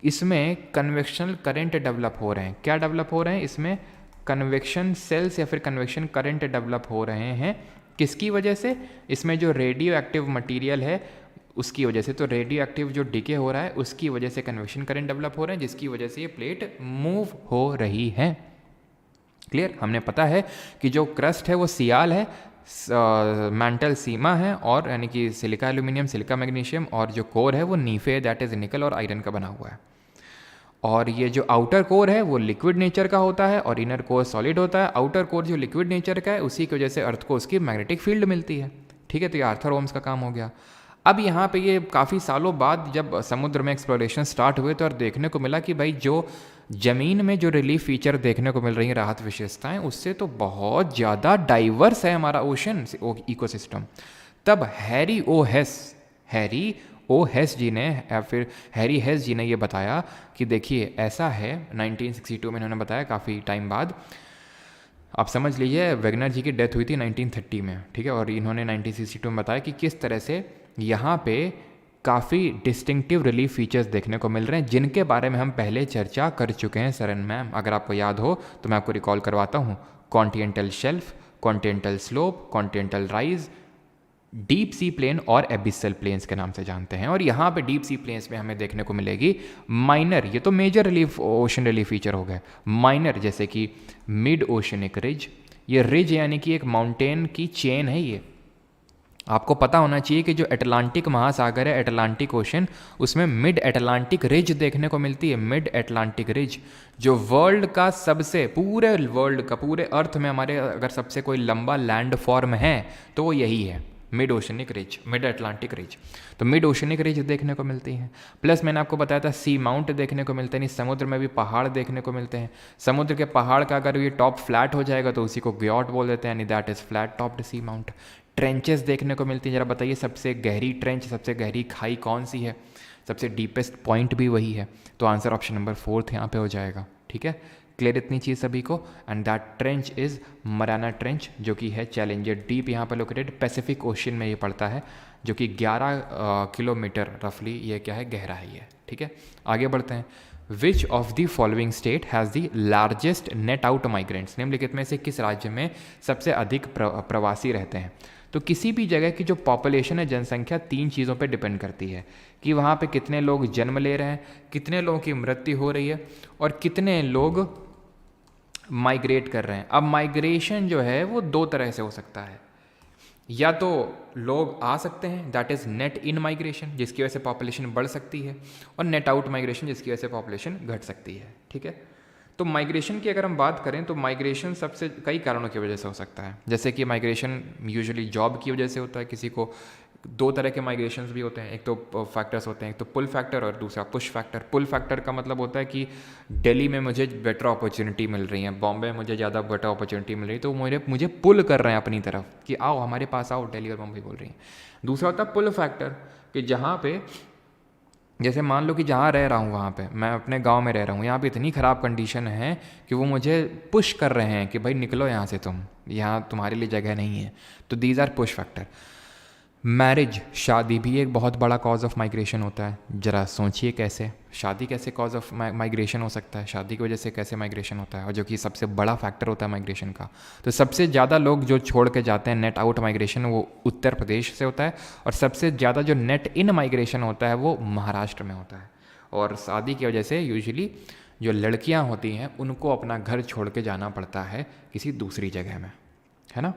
इसमें कन्वेक्शनल करंट डेवलप हो रहे हैं। क्या डेवलप हो रहे हैं? इसमें कन्वेक्शन सेल्स या फिर कन्वेक्शन करंट डेवलप हो रहे हैं। किसकी वजह से? इसमें जो रेडियो एक्टिव मटीरियल है उसकी वजह से। तो रेडियो एक्टिव जो डिके हो रहा है उसकी वजह से कन्वेक्शन करंट डेवलप हो रहे हैं, जिसकी वजह से ये प्लेट मूव हो रही है। क्लियर? हमने पता है कि जो क्रस्ट है वो सियाल है, मेंटल सीमा है, और यानी कि सिलिका एल्यूमिनियम, सिलिका मैग्नीशियम, और जो कोर है वो नीफे, दैट इज निकल और आयरन का बना हुआ है। और ये जो आउटर कोर है वो लिक्विड नेचर का होता है और इनर कोर सॉलिड होता है। आउटर कोर जो लिक्विड नेचर का है उसी की वजह से अर्थ को उसकी मैग्नेटिक फील्ड मिलती है, ठीक है। तो ये आर्थर होम्स का काम हो गया। अब यहाँ पे ये काफ़ी सालों बाद जब समुद्र में एक्सप्लोरेशन स्टार्ट हुए तो और देखने को मिला कि भाई जो ज़मीन में जो रिलीफ फीचर देखने को मिल रही हैं, राहत विशेषताएं, उससे तो बहुत ज़्यादा डाइवर्स है हमारा ओशन इकोसिस्टम। तब हैरी ओ हेस जी ने या फिर हैरी हेस जी ने ये बताया कि देखिए ऐसा है, 1962 में इन्होंने बताया, काफ़ी टाइम बाद। आप समझ लीजिए वेगनर जी की डेथ हुई थी 1930 में, ठीक है, और इन्होंने 1962 में बताया कि किस तरह से यहाँ पे काफ़ी डिस्टिंक्टिव रिलीफ फीचर्स देखने को मिल रहे हैं, जिनके बारे में हम पहले चर्चा कर चुके हैं सरन मैम। अगर आपको याद हो तो मैं आपको रिकॉल करवाता हूँ। Continental shelf, continental slope, continental rise, deep sea plain और एबिसल प्लेन्स के नाम से जानते हैं। और यहाँ पे डीप सी प्लेन्स में हमें देखने को मिलेगी माइनर, ये तो major relief ocean relief feature हो गए, माइनर जैसे कि मिड ओशनिक रिज। ये रिज यानी कि एक माउंटेन की चेन है। ये आपको पता होना चाहिए कि जो अटलांटिक महासागर है, अटलांटिक ओशन, उसमें मिड अटलांटिक रिज देखने को मिलती है। मिड अटलांटिक रिज जो वर्ल्ड का सबसे, पूरे वर्ल्ड का, पूरे अर्थ में हमारे अगर सबसे कोई लंबा लैंड फॉर्म है तो वो यही है, mid oceanic ridge, mid Atlantic ridge. तो मिड ओशनिक रिज देखने को मिलती हैं। प्लस मैंने आपको बताया था सी माउंट देखने को मिलते हैं, समुद्र में भी पहाड़ देखने को मिलते हैं। समुद्र के पहाड़ का अगर ये टॉप फ्लैट हो जाएगा तो उसी को ग्योट बोल देते हैं, यानी that is flat topped seamount. Trenches देखने को मिलती हैं। जरा बताइए सबसे गहरी ट्रेंच, सबसे गहरी खाई कौन सी है? सबसे डीपेस्ट पॉइंट भी वही है। तो आंसर ऑप्शन नंबर 4 यहाँ पे हो जाएगा, ठीक है। क्लियर इतनी चीज़ सभी को? And that trench is Mariana trench, जो कि है चैलेंजर डीप, यहाँ पर लोकेटेड पैसिफिक ओशन में ये पड़ता है, जो कि 11 किलोमीटर रफली ये क्या है, गहरा है ये, ठीक है। आगे बढ़ते हैं। विच of the following state has the largest net out migrants, निम्नलिखित में से किस राज्य में सबसे अधिक प्रवासी रहते हैं। तो किसी भी जगह की जो पॉपुलेशन है, जनसंख्या, 3 चीज़ों पे डिपेंड करती है कि वहाँ पे कितने लोग जन्म ले रहे हैं, कितने लोगों की मृत्यु हो रही है और कितने लोग माइग्रेट कर रहे हैं। अब माइग्रेशन जो है वो 2 तरह से हो सकता है, या तो लोग आ सकते हैं, that is net in migration, जिसकी वजह से पॉपुलेशन बढ़ सकती है, और नेट आउट माइग्रेशन, जिसकी वजह से पॉपुलेशन घट सकती है। ठीक है, तो माइग्रेशन की अगर हम बात करें तो माइग्रेशन सबसे कई कारणों की वजह से हो सकता है। जैसे कि माइग्रेशन यूजुअली जॉब की वजह से होता है, किसी को 2 तरह के माइग्रेशंस भी होते हैं, एक तो फैक्टर्स होते हैं, एक तो पुल फैक्टर और दूसरा पुश फैक्टर। पुल फैक्टर का मतलब होता है कि दिल्ली में मुझे बेटर अपॉर्चुनिटी मिल रही है, बॉम्बे में मुझे ज़्यादा बेटर अपॉर्चुनिटी मिल रही है, तो मुझे पुल कर रहे हैं अपनी तरफ कि आओ हमारे पास आओ, दिल्ली और बॉम्बे बोल रही हैं। दूसरा होता है पुल फैक्टर, कि जहाँ पे जैसे मान लो कि जहाँ रह रहा हूँ वहाँ पे, मैं अपने गांव में रह रहा हूँ, यहाँ पे इतनी ख़राब कंडीशन है कि वो मुझे पुश कर रहे हैं कि भाई निकलो यहाँ से, तुम यहाँ तुम्हारे लिए जगह नहीं है। तो these are push factor. Marriage, शादी भी एक बहुत बड़ा कॉज ऑफ माइग्रेशन होता है। ज़रा सोचिए कैसे, शादी कैसे कॉज ऑफ माइग्रेशन हो सकता है, शादी की वजह से कैसे माइग्रेशन होता है, और जो कि सबसे बड़ा फैक्टर होता है माइग्रेशन का। तो सबसे ज़्यादा लोग जो छोड़ के जाते हैं नेट आउट माइग्रेशन, वो उत्तर प्रदेश से होता है, और सबसे ज़्यादा जो नेट इन माइग्रेशन होता है वो महाराष्ट्र में होता है। और शादी की वजह से यूजुअली जो लड़कियाँ होती हैं उनको अपना घर छोड़ के जाना पड़ता है किसी दूसरी जगह में, है ना।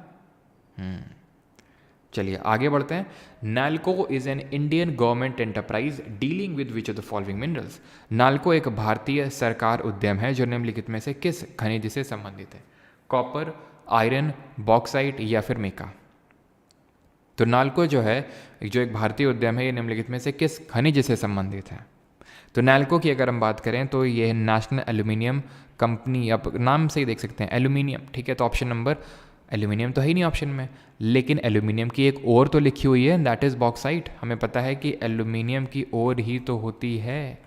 चलिए आगे बढ़ते हैं। NALCO is an Indian government enterprise dealing with which of the following minerals. NALCO एक भारतीय सरकार उद्यम है जो निम्नलिखित में से किस खनिज से संबंधित है। कॉपर, आयरन, बॉक्साइट या फिर मीका। तो नाल्को जो है, जो एक भारतीय उद्यम है, ये निम्नलिखित में से किस खनिज से संबंधित है। तो नाल्को की अगर हम बात करें तो ये नेशनल एल्यूमिनियम कंपनी, आप नाम से ही देख सकते हैं एल्यूमिनियम। ठीक है, तो ऑप्शन नंबर, एल्यूमिनियम तो है ही नहीं ऑप्शन में, लेकिन एल्यूमिनियम की एक और तो लिखी हुई है, दैट इज़ बॉक्साइट। हमें पता है कि एल्यूमिनियम की और ही तो होती है,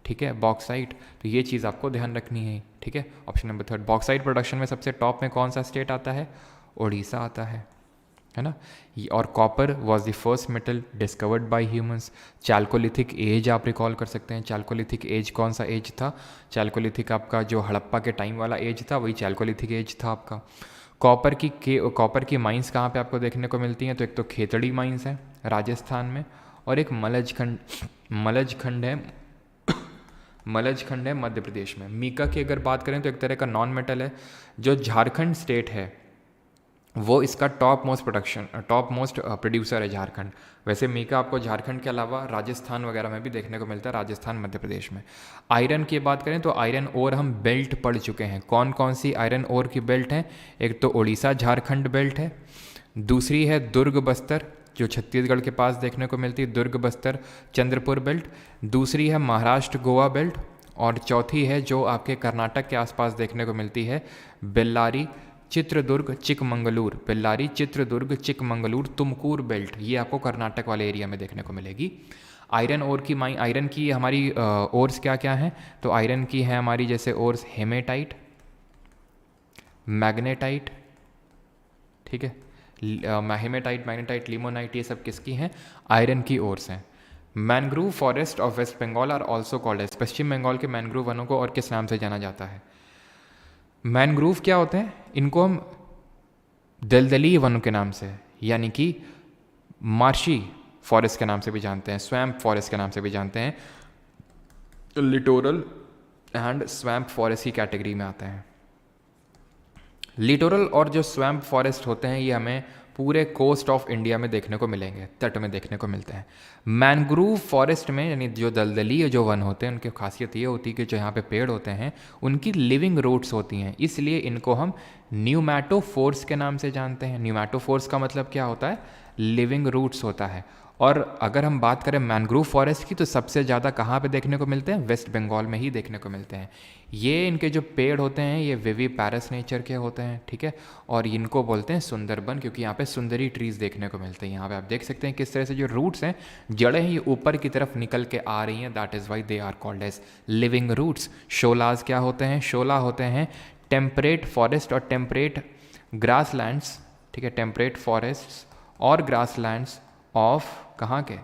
ठीक है, बॉक्साइट। तो ये चीज़ आपको ध्यान रखनी है। ठीक है, ऑप्शन नंबर 3, बॉक्साइट प्रोडक्शन में सबसे टॉप में कौन सा स्टेट आता है, उड़ीसा आता है ना। और copper was the first metal discovered by humans. Chalcolithic age आप रिकॉल कर सकते हैं। चैल्कोलिथिक एज कौन सा एज था, चैल्कोलिथिक आपका जो हड़प्पा के टाइम वाला एज था, वही चैल्कोलिथिक एज था आपका। कॉपर की माइंस कहाँ पे आपको देखने को मिलती हैं, तो एक तो खेतड़ी माइंस है राजस्थान में, और एक मलज खंड है मध्य प्रदेश में। मीका की अगर बात करें तो एक तरह का नॉन मेटल है, जो झारखंड स्टेट है वो इसका टॉप मोस्ट प्रोड्यूसर है झारखंड। वैसे मीका आपको झारखंड के अलावा राजस्थान वगैरह में भी देखने को मिलता है, राजस्थान मध्य प्रदेश में। आयरन की बात करें तो आयरन ओर हम बेल्ट पढ़ चुके हैं। कौन कौन सी आयरन ओर की बेल्ट है, एक तो उड़ीसा झारखंड बेल्ट है, दूसरी है दुर्ग बस्तर जो छत्तीसगढ़ के पास देखने को मिलती है, दुर्ग बस्तर चंद्रपुर बेल्ट। दूसरी है महाराष्ट्र गोवा बेल्ट, और चौथी है जो आपके कर्नाटक के आसपास देखने को मिलती है, बेल्लारी चित्रदुर्ग चिकमंगलूर, बेल्लारी चित्रदुर्ग चिकमंगलूर तुमकूर बेल्ट। ये आपको कर्नाटक वाले एरिया में देखने को मिलेगी। आयरन ओर की आयरन की हमारी ओर्स क्या क्या हैं, तो आयरन की है हमारी जैसे ओर्स हेमेटाइट, मैग्नेटाइट, ठीक है, हेमेटाइट, मैग्नेटाइट, लिमोनाइट, ये सब किसकी हैं, आयरन की ओर्स हैं। Mangrove forest of West Bengal are also called as. पश्चिम बंगाल के मैनग्रोव वनों को और किस नाम से जाना जाता है। मैनग्रोव क्या होते हैं, इनको हम दलदली वनों के नाम से, यानी कि मार्शी फॉरेस्ट के नाम से भी जानते हैं, स्वैम्प फॉरेस्ट के नाम से भी जानते हैं, लिटोरल एंड स्वैम्प फॉरेस्ट की कैटेगरी में आते हैं। लिटोरल और जो स्वैम्प फॉरेस्ट होते हैं ये हमें पूरे कोस्ट ऑफ इंडिया में देखने को मिलेंगे, तट में देखने को मिलते हैं। मैनग्रोव फॉरेस्ट में यानी जो दलदली जो वन होते हैं उनकी खासियत ये होती है कि जो यहाँ पे पेड़ होते हैं उनकी लिविंग रूट्स होती हैं, इसलिए इनको हम न्यूमैटोफोर्स के नाम से जानते हैं। न्यूमैटोफोर्स का मतलब क्या होता है, लिविंग रूट्स होता है। और अगर हम बात करें मैनग्रोव फॉरेस्ट की तो सबसे ज़्यादा कहाँ पे देखने को मिलते हैं, वेस्ट बंगाल में ही देखने को मिलते हैं। ये इनके जो पेड़ होते हैं ये विविपैरस नेचर के होते हैं, ठीक है, और इनको बोलते हैं सुंदरबन, क्योंकि यहाँ पे सुंदरी ट्रीज़ देखने को मिलते हैं। यहाँ पे आप देख सकते हैं किस तरह से जो रूट्स हैं, जड़ें हैं, ये ऊपर की तरफ निकल के आ रही हैं, that is why they are called as living roots. शोलाज क्या होते हैं, शोला होते हैं टेम्परेट फॉरेस्ट और टेम्परेट ग्रासलैंड्स, ठीक है, टेम्परेट फॉरेस्ट्स और ग्रासलैंड्स ऑफ कहाँ के,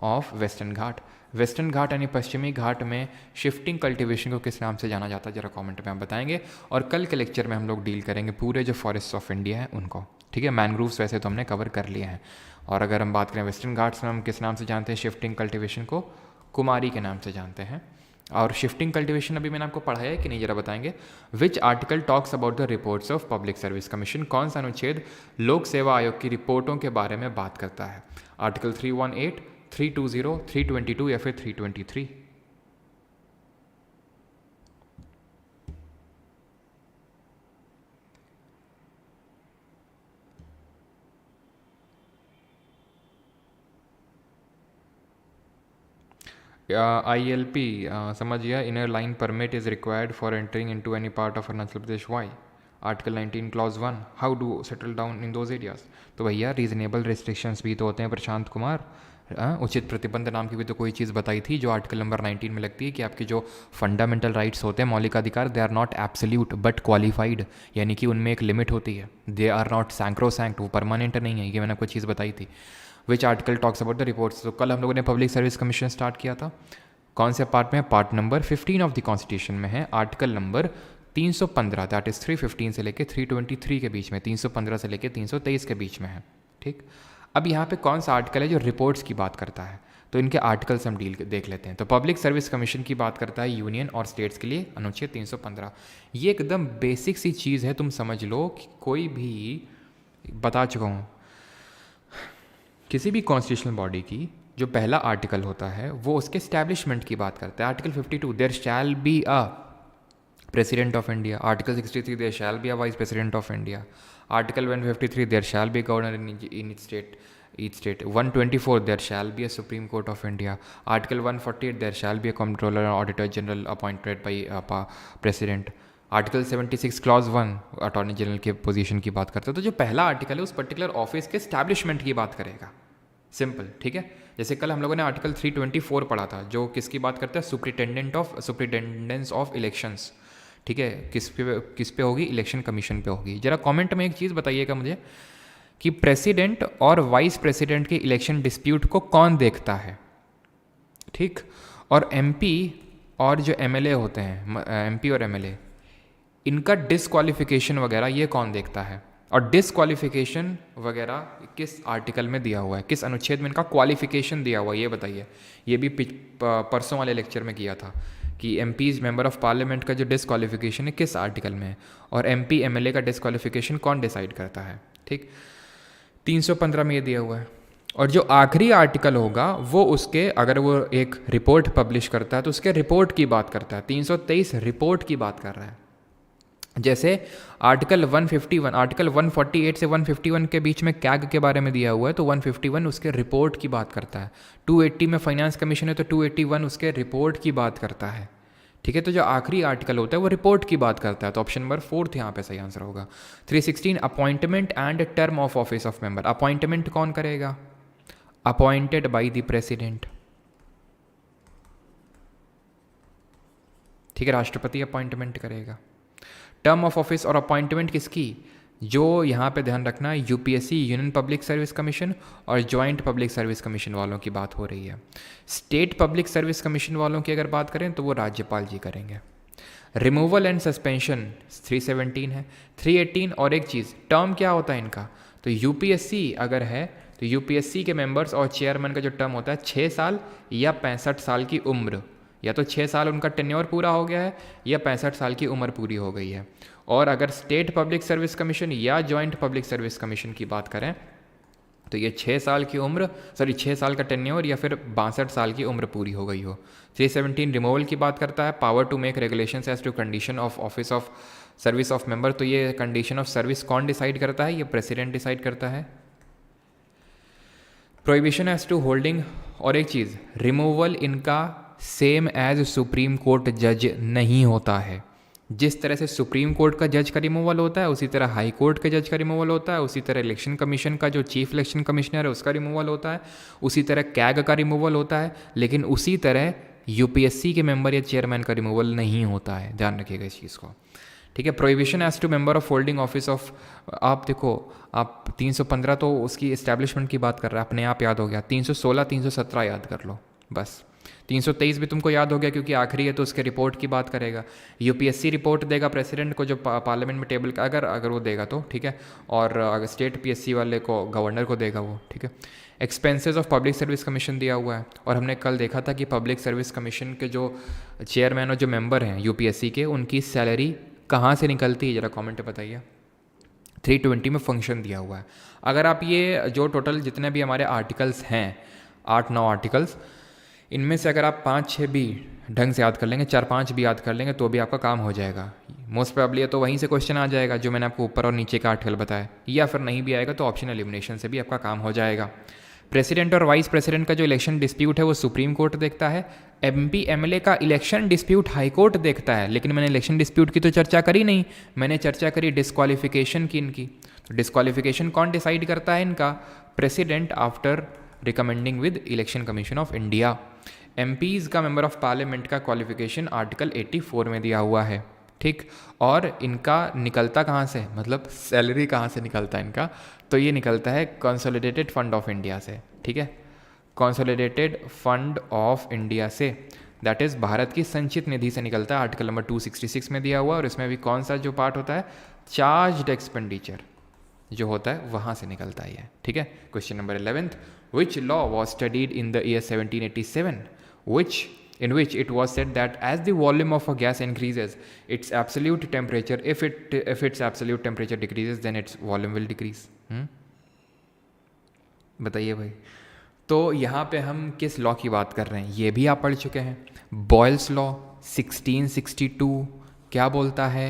of western Ghat. Western Ghat यानी पश्चिमी घाट में शिफ्टिंग कल्टीवेशन को किस नाम से जाना जाता है, जरा कमेंट में आप बताएंगे। और कल के लेक्चर में हम लोग डील करेंगे पूरे जो फॉरेस्ट ऑफ इंडिया है उनको, ठीक है। मैनग्रूव्स वैसे तो हमने कवर कर लिए हैं। और अगर हम बात करें वेस्टर्न घाट्स में हम किस नाम से जानते हैं शिफ्टिंग कल्टीवेशन को, कुमारी के नाम से जानते हैं। और शिफ्टिंग कल्टीवेशन अभी मैंने आपको पढ़ाया है कि नहीं, जरा बताएंगे। Which article talks about the reports of public service commission, कौन सा अनुच्छेद लोक सेवा आयोग की रिपोर्टों के बारे में बात करता है? आर्टिकल 318, 320, 322 या फिर 323? ILP समझ गया। Inner line permit is required for entering into any part of Arunachal Pradesh. Why? Article 19 clause 1, how do settle down in those areas. तो भैया रीजनेबल रिस्ट्रिक्शंस भी तो होते हैं प्रशांत कुमार। उचित प्रतिबंध नाम की भी तो कोई चीज़ बताई थी जो आर्टिकल नंबर 19 में लगती है कि आपके जो फंडामेंटल राइट्स होते हैं, मौलिक अधिकार, they are not absolute but qualified, यानी कि उनमें एक लिमिट होती है। दे आर नॉट सैंक्रोसैंक्ट, वो परमानेंट नहीं है। ये मैंने कोई चीज़ बताई थी। Which article talks about the reports. तो कल हम लोगों ने पब्लिक सर्विस कमीशन स्टार्ट किया था। कौन से पार्ट में? Part number 15 of the constitution में है, आर्टिकल नंबर 315, दैट इज 315 से लेकर 323 के बीच में, 315 से लेकर 323 के बीच में है, ठीक। अब यहाँ पे कौन सा आर्टिकल है जो रिपोर्ट्स की बात करता है, तो इनके आर्टिकल्स हम देख लेते हैं। तो पब्लिक सर्विस कमीशन की बात करता है यूनियन और स्टेट्स के लिए, अनुच्छेद 315। ये एकदम बेसिक सी चीज़ है, तुम समझ लो कि कोई भी, बता चुका हूँ, किसी भी कॉन्स्टिट्यूशनल बॉडी की जो पहला आर्टिकल होता है वो उसके स्टैब्लिशमेंट की बात करता है। Article 52, there shall be a president of India. Article 63, there shall be a vice president of India. Article 153, there shall be governor in each state. 124, there shall be a Supreme Court of India. Article 148, there shall be a Comptroller and Auditor General appointed by President. Article 76 clause 1 attorney general के position की बात करते हैं। तो जो पहला article है उस पर्टिकुलर ऑफिस के स्टैब्लिशमेंट की बात करेगा, सिंपल, ठीक है। जैसे कल हम लोगों ने आर्टिकल 324 पढ़ा था जो किसकी बात करता है, सुप्रिटेंडेंस ऑफ इलेक्शंस, ठीक है। किस पे होगी? इलेक्शन कमीशन पे होगी। जरा कमेंट में एक चीज़ बताइएगा मुझे कि प्रेसिडेंट और वाइस प्रेसिडेंट के इलेक्शन डिस्प्यूट को कौन देखता है, ठीक। और एमपी और जो एमएलए होते हैं, एमपी और एमएलए, इनका डिसक्वालिफिकेशन वगैरह ये कौन देखता है? और डिसक्वालिफिकेशन वगैरह किस आर्टिकल में दिया हुआ है, किस अनुच्छेद में इनका क्वालिफिकेशन दिया हुआ है, ये बताइए। ये भी परसों वाले लेक्चर में किया था कि एमपीज मेंबर ऑफ पार्लियामेंट का जो डिसक्वालिफिकेशन है किस आर्टिकल में है, और एमपी एमएलए का डिसक्वालिफिकेशन कौन डिसाइड करता है, ठीक। 315 में ये दिया हुआ है। और जो आखिरी आर्टिकल होगा वो उसके, अगर वो एक रिपोर्ट पब्लिश करता है तो उसके रिपोर्ट की बात करता है। 323 रिपोर्ट की बात कर रहा है। जैसे आर्टिकल 151, आर्टिकल 148 से 151 के बीच में कैग के बारे में दिया हुआ है, तो 151 उसके रिपोर्ट की बात करता है। 280 में फाइनेंस कमीशन है तो 281 उसके रिपोर्ट की बात करता है, ठीक है। तो जो आखिरी आर्टिकल होता है वो रिपोर्ट की बात करता है। तो ऑप्शन नंबर 4 यहाँ पे सही आंसर होगा। 316, appointment and term of office of member. Appointment कौन करेगा? अपॉइंटेड बाय द प्रेसिडेंट, ठीक है, राष्ट्रपति अपॉइंटमेंट करेगा। टर्म ऑफ ऑफिस और अपॉइंटमेंट किसकी? जो यहाँ पे ध्यान रखना, UPSC union public service commission और जॉइंट पब्लिक सर्विस कमीशन वालों की बात हो रही है। स्टेट पब्लिक सर्विस कमीशन वालों की अगर बात करें तो वो राज्यपाल जी करेंगे। रिमूवल एंड सस्पेंशन 317 है। 318 और एक चीज़, टर्म क्या होता है इनका? तो यूपीएससी अगर है तो यूपीएससी के मेंबर्स और चेयरमैन का जो टर्म होता है 6 साल या 65 साल की उम्र, या तो 6 साल उनका टेन्योर पूरा हो गया है या 65 साल की उम्र पूरी हो गई है। और अगर स्टेट पब्लिक सर्विस कमीशन या जॉइंट पब्लिक सर्विस कमीशन की बात करें तो ये 6 साल की उम्र, 6 साल का टेन्योर या फिर 62 साल की उम्र पूरी हो गई हो। 317 रिमूवल की बात करता है, power to make regulations as to condition of office of service of member. तो ये कंडीशन ऑफ सर्विस कौन डिसाइड करता है? ये प्रेसिडेंट डिसाइड करता है। प्रोहिबिशन एज टू होल्डिंग, और एक चीज़, रिमूवल इनका सेम एज सुप्रीम कोर्ट जज नहीं होता है। जिस तरह से सुप्रीम कोर्ट का जज का रिमूवल होता है उसी तरह हाई कोर्ट के जज का रिमूवल होता है, उसी तरह इलेक्शन कमीशन का जो चीफ इलेक्शन कमिश्नर है उसका रिमूवल होता है, उसी तरह कैग का रिमूवल होता है। लेकिन उसी तरह यूपीएससी के मेंबर या चेयरमैन का रिमूवल नहीं होता है, ध्यान रखिएगा इस चीज़ को, ठीक है। Prohibition as to member of holding office of, आप देखो आप 315 तो उसकी इस्टेब्लिशमेंट की बात कर रहा है, अपने आप याद हो गया। 316 317 याद कर लो बस। 323 भी तुमको याद हो गया क्योंकि आखिरी है तो उसके रिपोर्ट की बात करेगा। यूपीएससी रिपोर्ट देगा प्रेसिडेंट को, जो पार्लियामेंट में टेबल का अगर वो देगा तो, ठीक है। और अगर स्टेट पीएससी वाले को गवर्नर को देगा वो, ठीक है। Expenses of public service commission दिया हुआ है। और हमने कल देखा था कि पब्लिक सर्विस कमीशन के जो चेयरमैन और जो मेंबर हैं यूपीएससी के, उनकी सैलरी कहाँ से निकलती है, ज़रा कमेंट बताइए। 320 में फंक्शन दिया हुआ है। अगर आप ये जो टोटल जितने भी हमारे आर्टिकल्स हैं, 8-9 आर्टिकल्स, इनमें से अगर आप 5-6 भी ढंग से याद कर लेंगे, 4-5 भी याद कर लेंगे तो भी आपका काम हो जाएगा। मोस्ट प्रोबेबली तो वहीं से क्वेश्चन आ जाएगा जो मैंने आपको ऊपर और नीचे का आर्टिकल बताया, या फिर नहीं भी आएगा तो ऑप्शन एलिमिनेशन से भी आपका काम हो जाएगा। प्रेसिडेंट और वाइस प्रेसिडेंट का जो इलेक्शन डिस्प्यूट है वो सुप्रीम कोर्ट देखता है। एमपी एमएलए का इलेक्शन डिस्प्यूट हाई कोर्ट देखता है। लेकिन मैंने इलेक्शन डिस्प्यूट की तो चर्चा करी नहीं, मैंने चर्चा करी डिस्क्वालिफिकेशन की इनकी। तो डिस्क्वालिफिकेशन कौन डिसाइड करता है इनका? President after recommending with election commission of India. MPs का मेंबर ऑफ पार्लियामेंट का क्वालिफिकेशन आर्टिकल 84 में दिया हुआ है, ठीक। और इनका निकलता कहाँ से, मतलब सैलरी कहाँ से निकलता है इनका? तो ये निकलता है कंसोलिडेटेड फंड ऑफ इंडिया से, ठीक है। कंसोलिडेटेड फंड ऑफ इंडिया से, दैट इज़ भारत की संचित निधि से निकलता है। आर्टिकल नंबर 266 में दिया हुआ है। और इसमें भी कौन सा जो पार्ट होता है, चार्ज्ड एक्सपेंडिचर जो होता है वहाँ से निकलता है, ठीक है। Question number 11, which law was studied in the year 1787 in which it was said that as the volume of a gas increases, its absolute temperature, if its absolute temperature decreases, then its volume will decrease. बताइए भाई। तो यहाँ पे हम किस law की बात कर रहे हैं, ये भी आप पढ़ चुके हैं। बॉयल्स लॉ 1662 क्या बोलता है?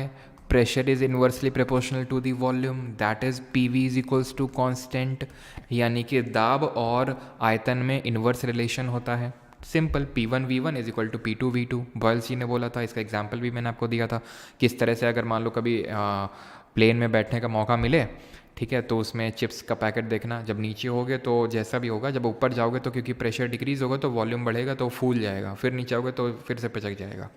Pressure is inversely proportional to the volume, that is PV is equals to constant, यानी कि दाब और आयतन में इन्वर्स रिलेशन होता है। Simple, P1 V1 is equal to P2 V2। Boyle's ji ने बोला था, इसका एग्जाम्पल भी मैंने आपको दिया था। किस तरह से अगर मान लो कभी प्लेन में बैठने का मौका मिले, ठीक है, तो उसमें चिप्स का पैकेट देखना, जब नीचे होगे तो जैसा भी होगा, जब ऊपर जाओगे तो क्योंकि प्रेशर डिक्रीज होगा तो वॉल्यूम बढ़ेगा तो फूल जाएगा, फिर नीचे आओगे तो फिर से पिचक जाएगा,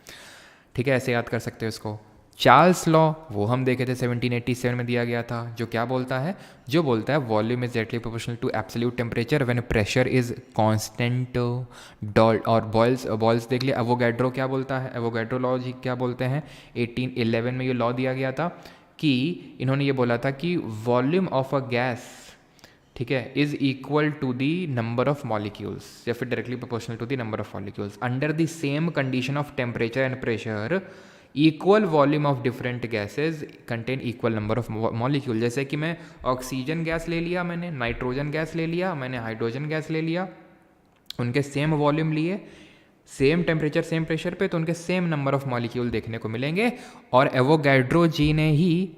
ठीक है। ऐसे याद कर सकते हो इसको। चार्ल्स लॉ वो हम देखे थे 1787 में दिया गया था, जो क्या बोलता है? जो बोलता है volume is directly proportional to absolute temperature when pressure is constant. और बॉयल्स देख लिया। एवोगैड्रो क्या बोलता है? एवोगैड्रो लॉ जी क्या बोलते हैं? 1811 में ये लॉ दिया गया था कि इन्होंने ये बोला था कि वॉल्यूम ऑफ अ गैस, ठीक है, is equal to the number of molecules, या फिर directly proportional to the number of molecules under the same condition of temperature and pressure. Equal volume of different gases contain equal number of molecule. जैसे कि मैं oxygen gas ले लिया, मैंने nitrogen gas ले लिया, मैंने हाइड्रोजन गैस ले लिया, उनके सेम वॉल्यूम लिए, सेम टेम्परेचर सेम प्रेशर पे, तो उनके सेम नंबर ऑफ मॉलिक्यूल देखने को मिलेंगे। और एवोगैड्रो जी ने ही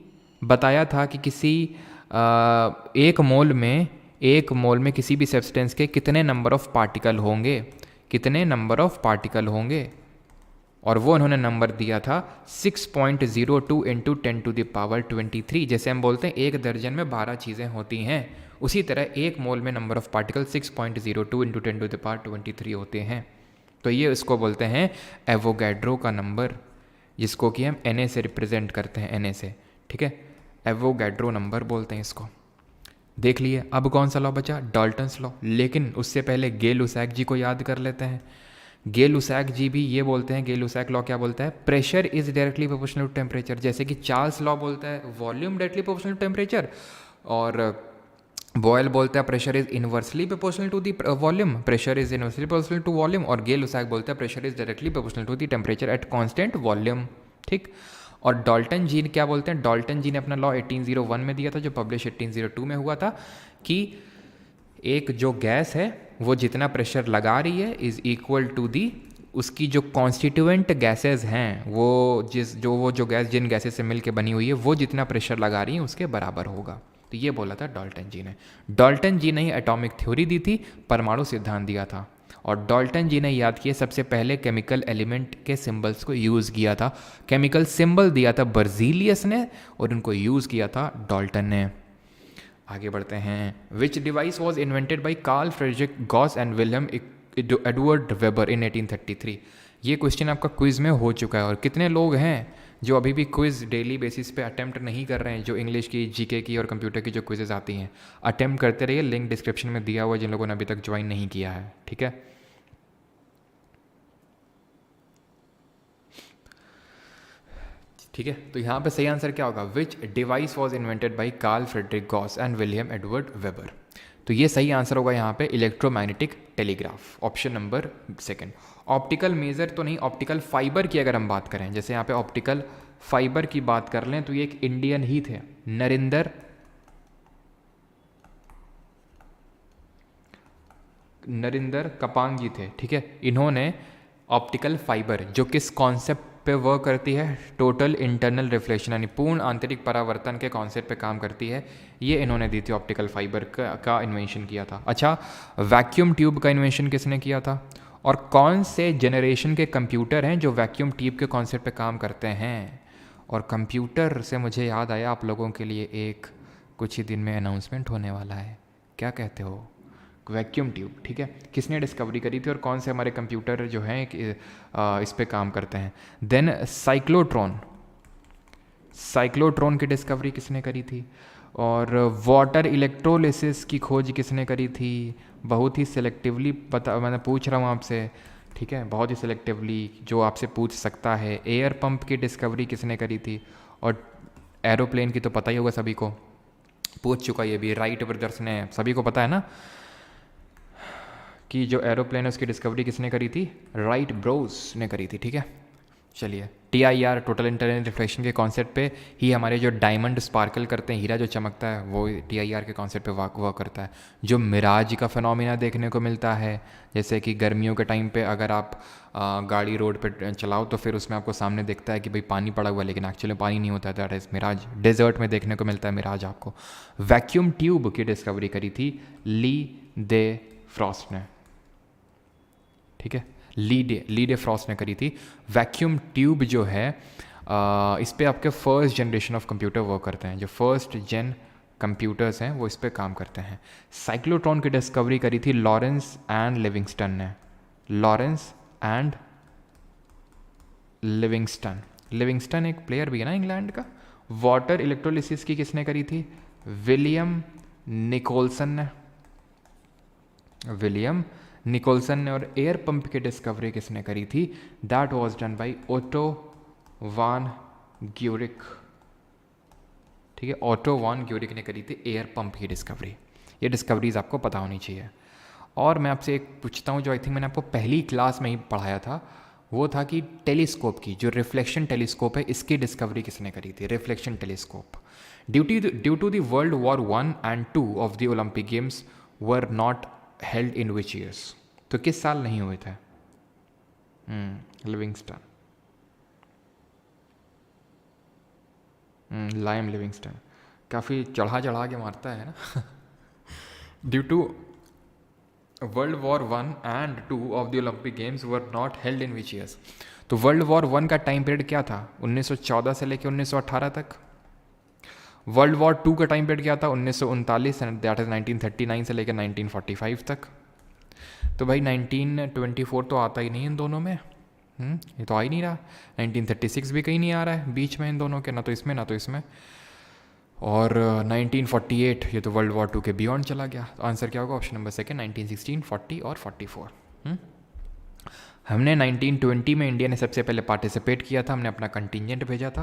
बताया था कि किसी एक मोल में किसी भी सब्सटेंस के कितने नंबर ऑफ पार्टिकल होंगे, कितने नंबर ऑफ पार्टिकल होंगे। और वो उन्होंने नंबर दिया था 6.02 इंटू 10 टू द पावर 23। जैसे हम बोलते हैं एक दर्जन में 12 चीज़ें होती हैं, उसी तरह एक मोल में number of particle 6.02 into 10 to the power 23 होते हैं। तो ये इसको बोलते हैं एवोगैड्रो का नंबर, जिसको कि हम Na से रिप्रेजेंट करते हैं, Na से, ठीक है। एवोगैड्रो नंबर बोलते हैं इसको। देख लिए। अब कौन सा लॉ बचा? Dalton's law. लेकिन उससे पहले गे-लुसाक जी को याद कर लेते हैं। गे-लुसाक जी भी ये बोलते हैं, गे-लुसाक लॉ क्या बोलता है? Pressure is directly proportional to temperature. जैसे कि चार्ल्स लॉ बोलता है volume directly proportional to temperature, और बॉयल बोलता है pressure is inversely proportional to the volume, pressure is inversely proportional to volume. और गे-लुसाक बोलता है pressure is directly proportional to the temperature at constant volume, ठीक। और डाल्टन जी क्या बोलते हैं? डाल्टन जी ने अपना लॉ 1801 में दिया था, जो पब्लिश 1802 में हुआ था, कि एक जो गैस है वो जितना प्रेशर लगा रही है इज इक्वल टू दी उसकी जो कॉन्स्टिट्यूएंट गैसेस हैं, वो जो गैस जिन गैसेस से मिल के बनी हुई है वो जितना प्रेशर लगा रही है उसके बराबर होगा। तो ये बोला था डाल्टन जी ने। डाल्टन जी ने ही एटॉमिक थ्योरी दी थी, परमाणु सिद्धांत दिया था। और डाल्टन जी ने याद किया सबसे पहले केमिकल एलिमेंट के सिंबल्स को यूज़ किया था। केमिकल सिंबल दिया था बर्जीलियस ने, और उनको यूज़ किया था डाल्टन ने। आगे बढ़ते हैं। Which device was invented by Carl Friedrich Gauss and William Edward Weber in 1833। ये क्वेश्चन आपका क्विज़ में हो चुका है। और कितने लोग हैं जो अभी भी क्विज़ डेली बेसिस पे अटेम्प्ट नहीं कर रहे हैं, जो इंग्लिश की, जीके की और कंप्यूटर की जो क्विजेज़ आती हैं, अटेम्प्ट करते रहिए। लिंक डिस्क्रिप्शन में दिया हुआ है जिन लोगों ने अभी तक ज्वाइन नहीं किया है, ठीक है। ठीक है, तो यहाँ पे सही आंसर क्या होगा? Which device was invented by Carl Friedrich Gauss and William Edward Weber. तो ये सही आंसर होगा यहाँ पे electromagnetic telegraph, option number second. Optical major तो नहीं, ऑप्टिकल फाइबर की अगर हम बात करें, जैसे यहाँ पे ऑप्टिकल फाइबर की बात कर लें, तो ये एक इंडियन ही थे, नरिंदर कपांग जी थे, ठीक है। इन्होंने ऑप्टिकल फाइबर, जो किस कॉन्सेप्ट पे वर्क करती है? टोटल इंटरनल रिफ्लेक्शन, यानी पूर्ण आंतरिक परावर्तन के कॉन्सेप्ट पे काम करती है, ये इन्होंने दी थी। ऑप्टिकल फाइबर का इन्वेंशन किया था। अच्छा, वैक्यूम ट्यूब का इन्वेंशन किसने किया था? और कौन से जनरेशन के कंप्यूटर हैं जो वैक्यूम ट्यूब के कॉन्सेप्ट पे काम करते हैं? और कंप्यूटर से मुझे याद आया, आप लोगों के लिए एक कुछ ही दिन में अनाउंसमेंट होने वाला है, क्या कहते हो? वैक्यूम ट्यूब, ठीक है। किसने डिस्कवरी करी थी और कौन से हमारे कंप्यूटर जो हैं इस पे काम करते हैं? देन साइक्लोट्रॉन की डिस्कवरी किसने करी थी? और वाटर इलेक्ट्रोलिसिस की खोज किसने करी थी? बहुत ही सिलेक्टिवली मैं पूछ रहा हूँ आपसे, ठीक है, बहुत ही सिलेक्टिवली जो आपसे पूछ सकता है। एयर पंप की डिस्कवरी किसने करी थी? और एरोप्लेन की तो पता ही होगा सभी को, पूछ चुका ये भी, राइट ब्रदर्स ने, सभी को पता है ना कि जो एरोप्लेन है उसकी डिस्कवरी किसने करी थी? राइट ब्रोस ने करी थी, ठीक है। चलिए, TIR, टोटल इंटरनल रिफ्लेक्शन के कॉन्सेप्ट पे ही हमारे जो डायमंड स्पार्कल करते हैं, हीरा जो चमकता है, वो TIR के कॉन्सेप्ट पे वर्क करता है। जो मिराज का फिनोमिना देखने को मिलता है, जैसे कि गर्मियों के टाइम पे अगर आप गाड़ी रोड पे चलाओ तो फिर उसमें आपको सामने दिखता है कि भाई पानी पड़ा हुआ है, लेकिन एक्चुअली पानी नहीं होता है, दैट इज़ मिराज। डेजर्ट में देखने को मिलता है मिराज आपको। वैक्यूम ट्यूब की डिस्कवरी करी थी ली दे फ्रॉस्ट ने, ठीक है, ली डे फ्रॉस्ट ने करी थी। वैक्यूम ट्यूब जो है इस पे आपके first generation of computer work करते हैं, जो फर्स्ट जेन कंप्यूटर्स हैं वो इस पे काम करते हैं। साइक्लोट्रॉन की डिस्कवरी करी थी लॉरेंस एंड लिविंगस्टन ने, लॉरेंस एंड लिविंगस्टन एक प्लेयर भी है ना इंग्लैंड का। वाटर इलेक्ट्रोलिसिस की किसने करी थी? विलियम निकोलसन ने। और एयर पंप की डिस्कवरी किसने करी थी? That was done by Otto von Guericke, ठीक है, ओटो वान ग्यूरिक ने करी थी एयर पंप की डिस्कवरी। ये डिस्कवरीज आपको पता होनी चाहिए। और मैं आपसे एक पूछता हूँ जो आई थिंक मैंने आपको पहली क्लास में ही पढ़ाया था, वो था कि टेलीस्कोप की, जो रिफ्लेक्शन टेलीस्कोप है, इसकी डिस्कवरी किसने करी थी? Reflection telescope. Due to the world war 1 and 2 of the Olympic games were not held in which years? तो किस साल नहीं हुए थे? लिविंगस्टन, लायम लिविंगस्टन काफ़ी चढ़ा के मारता है ना। Due to world war 1 and 2 of the Olympic games were not held in which years? तो वर्ल्ड वॉर 1 का टाइम पीरियड क्या था? 1914 से लेकर 1918 तक। वर्ल्ड वॉर 2 का टाइम पीरियड क्या था? 1939, दैट इज 1939 से लेकर 1945 तक। तो भाई 1924 तो आता ही नहीं इन दोनों में, ये तो आ ही नहीं रहा। 1936 भी कहीं नहीं आ रहा है बीच में इन दोनों के, ना तो इसमें ना तो इसमें। और 1948 ये तो वर्ल्ड वॉर 2 के बियॉन्ड चला गया। तो आंसर क्या होगा? ऑप्शन नंबर सेकंड, 1916, 40 और 44। हमने 1920 में इंडिया ने सबसे पहले पार्टिसिपेट किया था, हमने अपना कंटिजेंट भेजा था।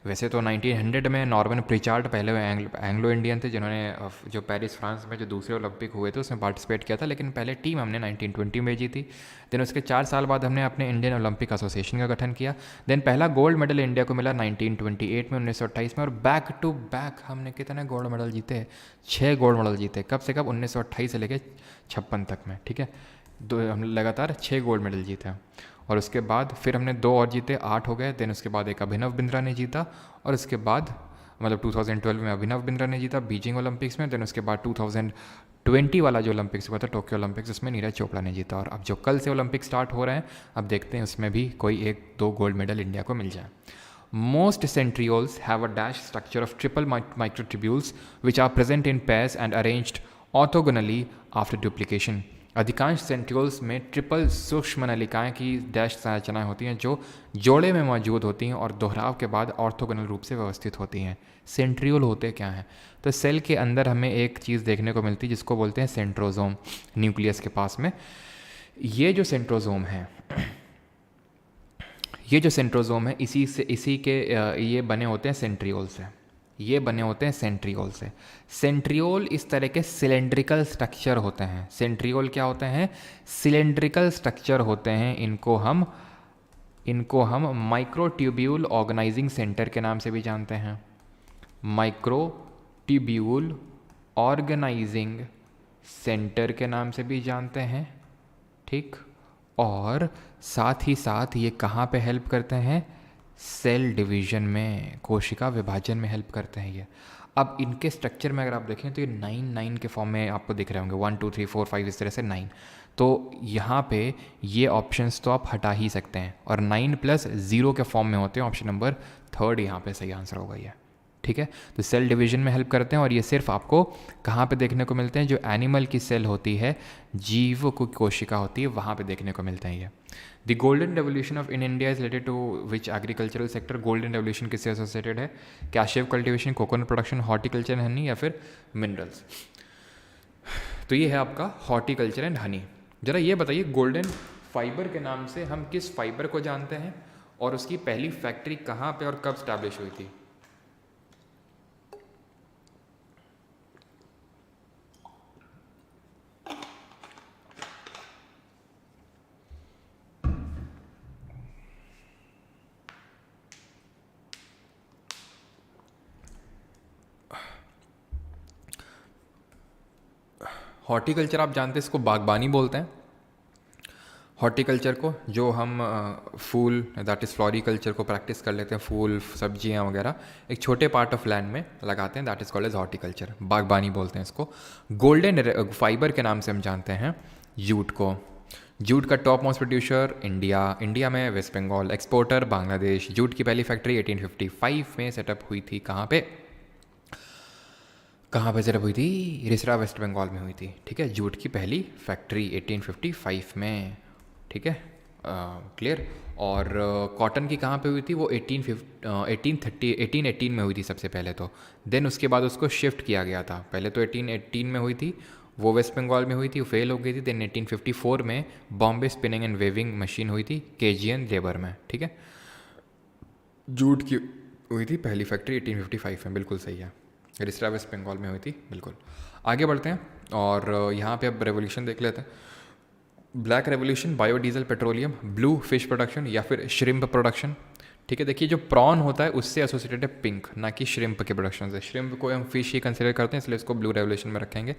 वैसे तो 1900 में नॉर्मन प्रिचार्ड पहले एंग्लो इंडियन थे जिन्होंने जो पेरिस फ्रांस में जो दूसरे ओलंपिक हुए थे उसमें पार्टिसिपेट किया था, लेकिन पहले टीम हमने 1920 में भेजी थी। देन उसके 4 साल बाद हमने अपने इंडियन ओलंपिक एसोसिएशन का गठन किया। देन पहला गोल्ड मेडल इंडिया को मिला 1928 में, 1928 में। और बैक टू बैक हमने कितने गोल्ड मेडल जीते? 6 गोल्ड मेडल जीते। कब से कब? 1928 से लेकर 56 तक में, ठीक है। हम लगातार 6 गोल्ड मेडल जीते हैं। और उसके बाद फिर हमने 2 और जीते, 8 हो गए। देन उसके बाद एक अभिनव बिंद्रा ने जीता, और उसके बाद मतलब 2012 में अभिनव बिंद्रा ने जीता बीजिंग ओलंपिक्स में। देन उसके बाद 2020 वाला जो ओलंपिक्स हुआ था टोक्यो ओलंपिक्स, उसमें नीरज चोपड़ा ने जीता। और अब जो कल से ओलंपिक स्टार्ट हो रहे हैं, अब देखते हैं उसमें भी कोई 1-2 गोल्ड मेडल इंडिया को मिल जाए। Most centrioles have a dash structure of triple microtubules which are present in pairs and arranged orthogonally after duplication. अधिकांश सेंट्रियोल्स में ट्रिपल सूक्ष्म नलिकाएं की डैश संरचनाएं होती हैं जो जोड़े में मौजूद होती हैं और दोहराव के बाद ऑर्थोगोनल रूप से व्यवस्थित होती हैं। सेंट्रियोल होते क्या हैं? तो सेल के अंदर हमें एक चीज़ देखने को मिलती है जिसको बोलते हैं सेंट्रोजोम, न्यूक्लियस के पास में। ये जो सेंट्रोजोम है, इसी के ये बने होते हैं सेंट्रियोल से। ये बने होते हैं सेंट्रियोल से। सेंट्रियोल इस तरह के सिलेंड्रिकल स्ट्रक्चर होते हैं। सेंट्रियोल क्या होते हैं? सिलेंड्रिकल स्ट्रक्चर होते हैं। इनको हम माइक्रोट्यूब्यूल ऑर्गेनाइजिंग सेंटर के नाम से भी जानते हैं। माइक्रोट्यूब्यूल ऑर्गेनाइजिंग सेंटर के नाम से भी जानते हैं, ठीक। और साथ ही साथ ये कहाँ पे हेल्प करते हैं? सेल डिवीजन में, कोशिका विभाजन में हेल्प करते हैं ये। अब इनके स्ट्रक्चर में अगर आप देखें तो ये 9 के फॉर्म में आपको दिख रहे होंगे, 1 2 3 4 5 इस तरह से 9। तो यहाँ पे ये ऑप्शंस तो आप हटा ही सकते हैं और 9 + 0 के फॉर्म में होते हैं। ऑप्शन नंबर 3 यहाँ पे सही आंसर होगा ये, ठीक है। तो सेल डिवीजन में हेल्प करते हैं और ये सिर्फ आपको कहाँ पे देखने को मिलते हैं? जो एनिमल की सेल होती है, जीव को कोशिका होती है, वहाँ पे देखने को मिलते हैं ये। The golden revolution of in India is related to which agricultural sector? Golden revolution किससे एसोसिएटेड है? Cashew cultivation, coconut production, horticulture and honey, या फिर मिनरल्स? तो ये है आपका हॉर्टिकल्चर एंड हनी। जरा ये बताइए, गोल्डन फाइबर के नाम से हम किस फाइबर को जानते हैं और उसकी पहली फैक्ट्री कहाँ पे और कब स्टैब्लिश हुई थी? हॉर्टिकल्चर आप जानते हैं, इसको बागबानी बोलते हैं। हॉर्टिकल्चर को, जो हम फूल दैट इज़ फ्लोरिकल्चर को प्रैक्टिस कर लेते हैं, फूल सब्जियां वगैरह एक छोटे पार्ट ऑफ लैंड में लगाते हैं, that is called as horticulture, बागबानी बोलते हैं इसको। गोल्डन फाइबर के नाम से हम जानते हैं जूट को। जूट का टॉप मोस्ट प्रोड्यूसर इंडिया में वेस्ट बंगाल, एक्सपोर्टर बांग्लादेश। जूट की पहली फैक्ट्री 1855 में सेटअप हुई थी। कहाँ पे सेटअप हुई थी? रिसरा, वेस्ट बंगाल में हुई थी, ठीक है। जूट की पहली फैक्ट्री 1855 में, ठीक है, क्लियर। और कॉटन की कहाँ पे हुई थी? वो 1818 में हुई थी सबसे पहले तो। देन उसके बाद उसको शिफ्ट किया गया था। पहले तो 1818 में हुई थी, वो वेस्ट बंगाल में हुई थी, वो फेल हो गई थी। देन 1854 में Bombay spinning and weaving machine हुई थी, केजीएन लेबर में, ठीक है। जूट की हुई थी पहली फैक्ट्री 1855 में, बिल्कुल सही है। रिसरा वेस्ट बंगाल में हुई थी, बिल्कुल। आगे बढ़ते हैं और यहाँ पे अब रेवोल्यूशन देख लेते हैं। Black revolution, biodiesel, petroleum, blue fish production, या फिर श्रिम्प प्रोडक्शन, ठीक है। देखिए, जो प्रॉन होता है उससे एसोसिएटेड है पिंक, ना कि श्रिम्प के प्रोडक्शन से। श्रिम्प को हम फिश ही कंसिडर करते हैं, इसलिए इसको ब्लू रेवोल्यूशन में रखेंगे।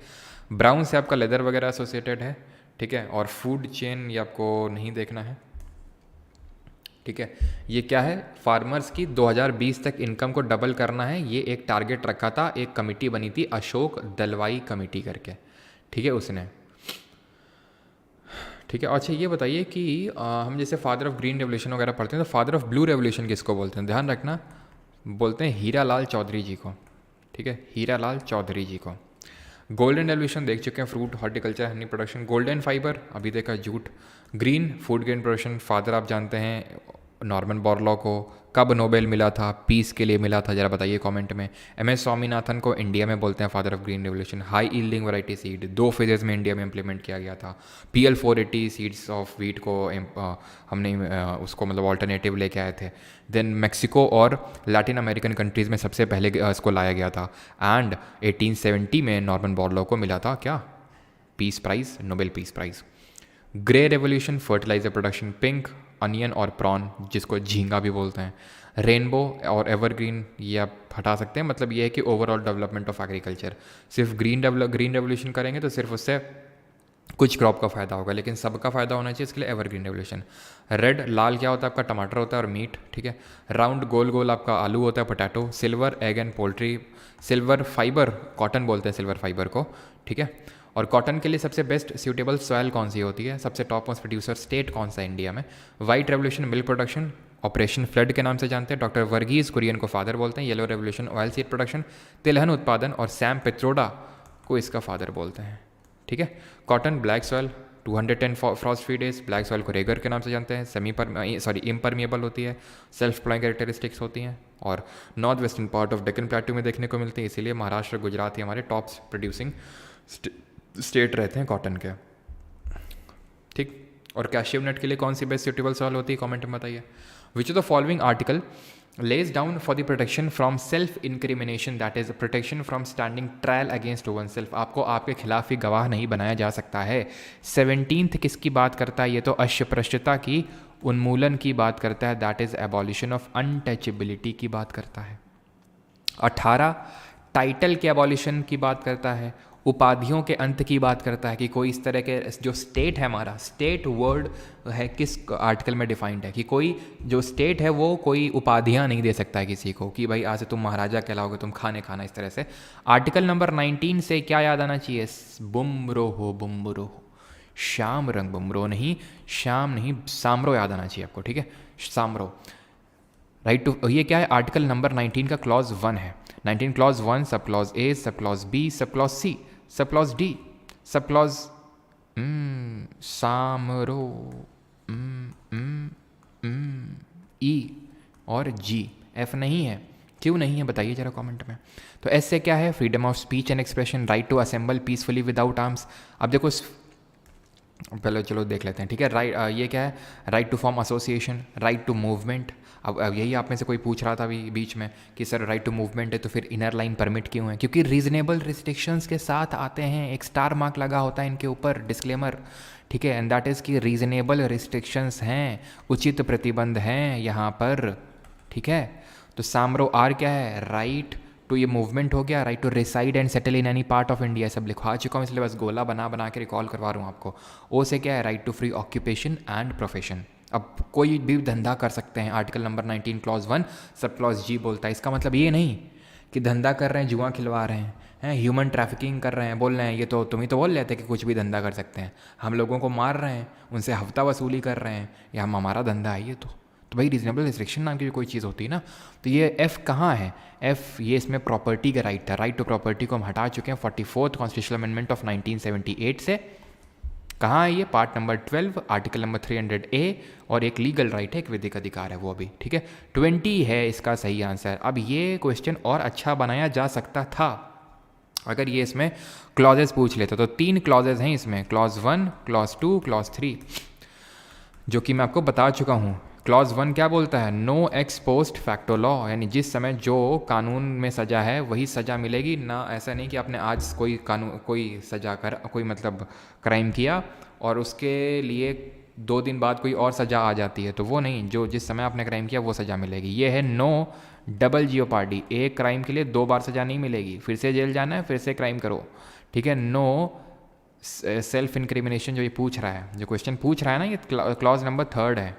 ब्राउन से आपका लेदर वगैरह एसोसिएटेड है, ठीक है। और फूड चेन ये आपको नहीं देखना है, ठीक है। ये क्या है? फार्मर्स की 2020 तक इनकम को डबल करना है, ये एक टारगेट रखा था। एक कमेटी बनी थी अशोक दलवाई कमेटी करके, ठीक है, उसने, ठीक है। अच्छा ये बताइए कि हम जैसे फादर ऑफ ग्रीन रेवोल्यूशन वगैरह पढ़ते हैं, तो फादर ऑफ ब्लू रेवोल्यूशन किसको बोलते हैं? ध्यान रखना, बोलते हैं हीरा लाल चौधरी जी को, ठीक है, हीरा लाल चौधरी जी को। गोल्डन रेवोल्यूशन देख चुके हैं, fruit, horticulture, honey production. Golden fibre अभी देखा, jute. Green food grain production, father आप जानते हैं नॉर्मन बोरलॉ को। कब नोबेल मिला था? पीस के लिए मिला था, जरा बताइए कमेंट में। एम.एस. स्वामीनाथन को इंडिया में बोलते हैं father of green revolution. High yielding variety seed 2 phases में इंडिया में इंप्लीमेंट किया गया था। PL 480 सीड्स ऑफ वीट को हमने उसको मतलब ऑल्टरनेटिव लेके आए थे। देन मैक्सिको और लैटिन अमेरिकन कंट्रीज़ में सबसे पहले इसको लाया गया था। एंड 1870 में नॉर्मन बोरलॉ को मिला था क्या? Peace prize, Nobel peace prize. Grey revolution, fertiliser production, pink, onion और प्रॉन जिसको झींगा भी बोलते हैं। रेनबो और एवरग्रीन ये आप हटा सकते हैं, मतलब ये है कि ओवरऑल डेवलपमेंट ऑफ एग्रीकल्चर। सिर्फ ग्रीन रेवोल्यूशन करेंगे तो सिर्फ उससे कुछ क्रॉप का फ़ायदा होगा, लेकिन सबका फ़ायदा होना चाहिए, इसके लिए एवरग्रीन रेवोल्यूशन। रेड लाल क्या होता है आपका? टमाटर होता है और मीट, ठीक है। राउंड गोल गोल आपका आलू होता है, potato. Silver, egg and poultry. Silver fibre, cotton बोलते हैं सिल्वर फाइबर को, ठीक है। और कॉटन के लिए सबसे बेस्ट सूटेबल सॉयल कौन सी होती है? सबसे टॉप मोस्ट प्रोड्यूसर स्टेट कौन सा है इंडिया में? White revolution, milk production, operation flood के नाम से जानते हैं, डॉक्टर वर्गीज कुरियन को फादर बोलते हैं। Yellow revolution, oil seed production, तिलहन उत्पादन, और सैम पित्रोडा को इसका फादर बोलते हैं, ठीक है। Cotton, black soil, 210 Frost free days, black soil को रेगर के नाम से जानते हैं, इम्परमिएबल होती है, सेल्फ फ्लोइंग कैरेक्टरिस्टिक्स होती हैं और north western part of Deccan प्लेटू में देखने को मिलती है, इसीलिए महाराष्ट्र गुजरात ही हमारे टॉप प्रोड्यूसिंग स्टेट रहते हैं कॉटन के। ठीक, और कैशियम नट के लिए कौन सी बेस्ट सूटेबल सॉइल होती है, कमेंट में बताइए। विच of the following article lays down for the protection from self incrimination, that is protection from standing trial against oneself, आपको आपके खिलाफ ही गवाह नहीं बनाया जा सकता है। 17th किसकी बात करता है, ये तो अस्पृश्यता की उन्मूलन की बात करता है, that is abolition of untouchability की बात करता है। 18 टाइटल के एबॉलिशन की बात करता है, उपाधियों के अंत की बात करता है कि कोई इस तरह के जो स्टेट है, हमारा स्टेट वर्ड है किस आर्टिकल में डिफाइंड है कि कोई जो स्टेट है वो कोई उपाधियां नहीं दे सकता है किसी को कि भाई आज से तुम महाराजा कहलाओगे, तुम खाने खाना, इस तरह से। आर्टिकल नंबर 19 से क्या याद आना चाहिए, बुमरो हो, बुमरो हो, श्याम रंग, बुमरो नहीं, श्याम नहीं, सामरो याद आना चाहिए आपको, ठीक है, सामरो, राइट टू, ये क्या है, आर्टिकल नंबर 19 का क्लॉज 1 है। 19 क्लॉज 1, सब clause A, sub clause B, sub clause C, sub clause D, sub clause सामरो, ई और जी, एफ नहीं है, क्यों नहीं है बताइए जरा कमेंट में। तो एस से क्या है, freedom of speech and expression, right to assemble peacefully without arms. अब देखो पहले चलो देख लेते हैं, ठीक है। राइट, ये क्या है, right to form association, right to movement. अब यही आप में से कोई पूछ रहा था अभी बीच में कि सर राइट टू मूवमेंट है तो फिर इनर लाइन परमिट क्यों है, क्योंकि रीजनेबल रिस्ट्रिक्शंस के साथ आते हैं, एक स्टार मार्क लगा होता है इनके ऊपर, डिस्क्लेमर, ठीक है, एंड दैट इज़ कि रीजनेबल रिस्ट्रिक्शंस हैं, उचित प्रतिबंध हैं यहाँ पर, ठीक है। तो सामरो आर क्या है, राइट टू, ये मूवमेंट हो गया, right to reside and settle in any part of India, सब लिखवा चुका हूँ इसलिए बस गोला बना बना के रिकॉल करवा रहा हूँ आपको। ओ से क्या है, right to free occupation and profession, अब कोई भी धंधा कर सकते हैं, article number 19 clause 1 sub clause जी बोलता है। इसका मतलब ये नहीं कि धंधा कर रहे हैं, जुआ खिलवा रहे हैं, ह्यूमन ट्रैफिकिंग कर रहे हैं, बोल रहे हैं ये तो तुम ही तो बोल रहे थे कि कुछ भी धंधा कर सकते हैं, हम लोगों को मार रहे हैं, उनसे हफ्ता वसूली कर रहे हैं, या हम हमारा धंधा है ये तो भाई रीजनेबल रिस्ट्रिक्शन नाम की कोई चीज़ होती है ना। तो ये एफ़ कहाँ है, एफ़ ये इसमें प्रॉपर्टी का राइट था, राइट टू प्रॉपर्टी को हम हटा चुके हैं 44th कॉन्स्टिट्यूशनल अमेंडमेंट ऑफ 1978 से। कहाँ है ये, part number 12 article number 300A, और एक लीगल राइट है, एक विधिक अधिकार है वो भी, ठीक है। 20 है इसका सही आंसर। अब ये क्वेश्चन और अच्छा बनाया जा सकता था अगर ये इसमें क्लॉजेस पूछ लेते, तो 3 क्लॉजेस हैं इसमें, क्लॉज 1, क्लॉज 2, क्लॉज 3, जो कि मैं आपको बता चुका हूँ। क्लॉज 1 क्या बोलता है, no ex post facto law, यानी जिस समय जो कानून में सजा है वही सज़ा मिलेगी ना, ऐसा नहीं कि आपने आज कोई सजा कर कोई मतलब क्राइम किया और उसके लिए 2 दिन बाद कोई और सज़ा आ जाती है, तो वो नहीं, जो जिस समय आपने क्राइम किया वो सज़ा मिलेगी। ये है नो डबल जियोपार्डी, एक क्राइम के लिए 2 बार सज़ा नहीं मिलेगी, फिर से जेल जाना है फिर से क्राइम करो, ठीक है। नो सेल्फ इनक्रिमिनेशन, जो ये पूछ रहा है, जो क्वेश्चन पूछ रहा है ना, ये क्लॉज नंबर 3 है।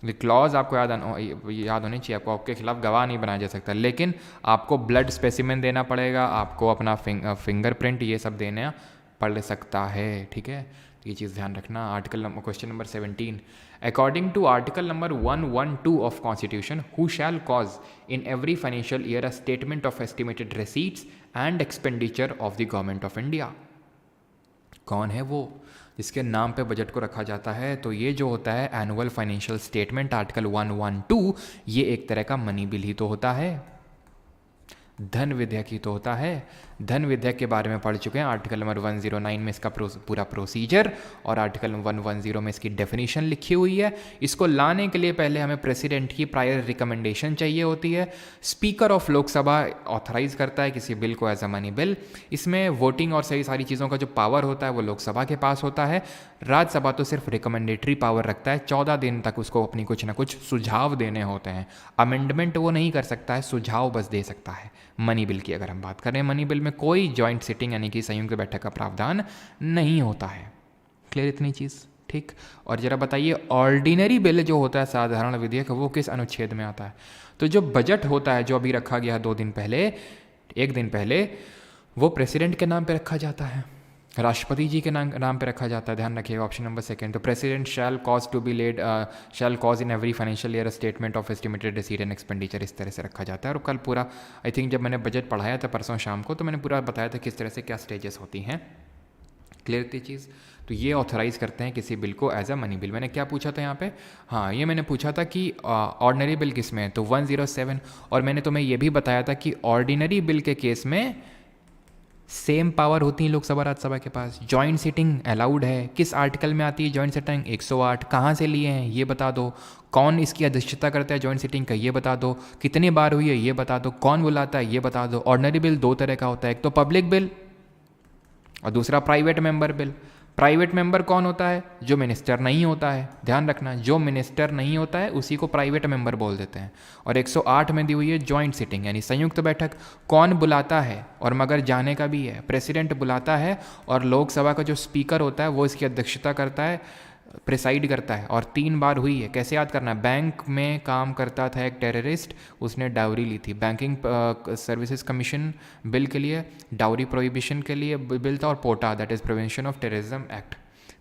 ये क्लॉज आपको याद होनी चाहिए, आपको आपके खिलाफ गवाह नहीं बनाया जा सकता, लेकिन आपको ब्लड स्पेसिमेन देना पड़ेगा, आपको अपना फिंगरप्रिंट ये सब देना पड़ सकता है, ठीक है, ये चीज़ ध्यान रखना। Question number 17, according to article number 112 of constitution, who shall cause in every financial year a statement of estimated receipts and expenditure of the government of India. कौन है वो जिसके नाम पे बजट को रखा जाता है, तो ये जो होता है एनुअल फाइनेंशियल स्टेटमेंट, आर्टिकल 112, ये एक तरह का मनी बिल ही तो होता है, धन विधेयक ही तो होता है। धन विधेयक के बारे में पढ़ चुके हैं, आर्टिकल नंबर 109 में इसका पूरा प्रोसीजर और आर्टिकल 110 में इसकी डेफिनेशन लिखी हुई है। इसको लाने के लिए पहले हमें प्रेसिडेंट की प्रायर रिकमेंडेशन चाहिए होती है, स्पीकर ऑफ लोकसभा ऑथराइज करता है किसी बिल को एज अ मनी बिल। इसमें वोटिंग और सही सारी चीज़ों का जो पावर होता है वो लोकसभा के पास होता है, राज्यसभा तो सिर्फ रिकमेंडेटरी पावर रखता है, 14 दिन तक उसको अपनी कुछ ना कुछ सुझाव देने होते हैं, अमेंडमेंट वो नहीं कर सकता है, सुझाव बस दे सकता है। मनी बिल की अगर हम बात करें, मनी बिल में कोई जॉइंट सिटिंग यानी कि संयुक्त बैठक का प्रावधान नहीं होता है। क्लियर इतनी चीज़, ठीक। और जरा बताइए ऑर्डिनरी बिल जो होता है, साधारण विधेयक, वो किस अनुच्छेद में आता है। तो जो बजट होता है जो अभी रखा गया 1 दिन पहले, वो प्रेसिडेंट के नाम पे रखा जाता है, राष्ट्रपति जी के नाम पे रखा जाता है, ध्यान रखिएगा। ऑप्शन नंबर 2, तो president shell cause in every financial year statement of estimated receipt and expenditure, इस तरह से रखा जाता है। और कल पूरा आई थिंक जब मैंने बजट पढ़ाया था परसों शाम को, तो मैंने पूरा बताया था किस तरह से क्या स्टेजेस होती हैं। क्लियर थी चीज़। तो ये ऑथराइज़ करते हैं किसी बिल को एज अ मनी बिल। मैंने क्या पूछा था यहाँ पे, हाँ ये मैंने पूछा था कि ऑर्डिनरी बिल किस में है, तो 107। और मैंने तुम्हें ये भी बताया था कि ऑर्डिनरी बिल के केस में सेम पावर होती है लोकसभा राज्यसभा के पास। जॉइंट सिटिंग अलाउड है। किस आर्टिकल में आती है जॉइंट सिटिंग? 108। कहाँ से लिए हैं ये बता दो। कौन इसकी अध्यक्षता करता है जॉइंट सिटिंग का ये बता दो। कितनी बार हुई है ये बता दो। कौन बुलाता है ये बता दो। ऑर्डिनरी बिल दो तरह का होता है, एक तो पब्लिक बिल और दूसरा private member bill. Private member कौन होता है? जो मिनिस्टर नहीं होता है। ध्यान रखना, जो मिनिस्टर नहीं होता है उसी को प्राइवेट मेंबर बोल देते हैं। और 108 में दी हुई है जॉइंट सिटिंग यानी संयुक्त बैठक। कौन बुलाता है? और मगर जाने का भी है, प्रेसिडेंट बुलाता है और लोकसभा का जो स्पीकर होता है वो इसकी अध्यक्षता करता है, प्रिसाइड करता है। और 3 बार हुई है। कैसे याद करना है? बैंक में काम करता था एक टेररिस्ट, उसने डाउरी ली थी। बैंकिंग सर्विसेज कमीशन बिल के लिए, डाउरी प्रोहिबिशन के लिए बिल था, और POTA that is prevention of terrorism act.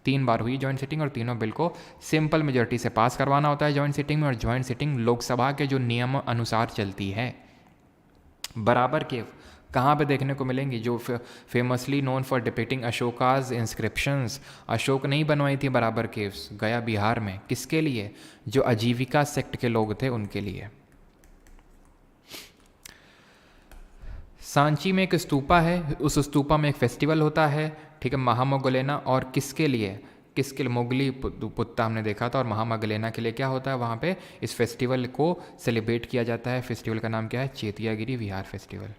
3 बार हुई जॉइंट सिटिंग और तीनों बिल को सिंपल मेजोरिटी से पास करवाना होता है जॉइंट सिटिंग में। और जॉइंट सिटिंग लोकसभा के जो नियम अनुसार चलती है। बराबर के कहाँ पे देखने को मिलेंगी? जो famously known for depicting Ashoka's inscriptions. Ashok नहीं बनवाई थी बराबर केव्स, गया बिहार में। किसके लिए? जो आजीविका सेक्ट के लोग थे उनके लिए। सांची में एक स्तूपा है, उस स्तूपा में एक फेस्टिवल होता है, ठीक है, महामोगलेना। और किसके लिए? किसके लिए? मोगली पुत्ता हमने देखा था। और महामगलेना के लिए क्या होता है वहाँ पे? इस फेस्टिवल को सेलिब्रेट किया जाता है। फेस्टिवल का नाम क्या है? चेतियागिरी विहार फेस्टिवल।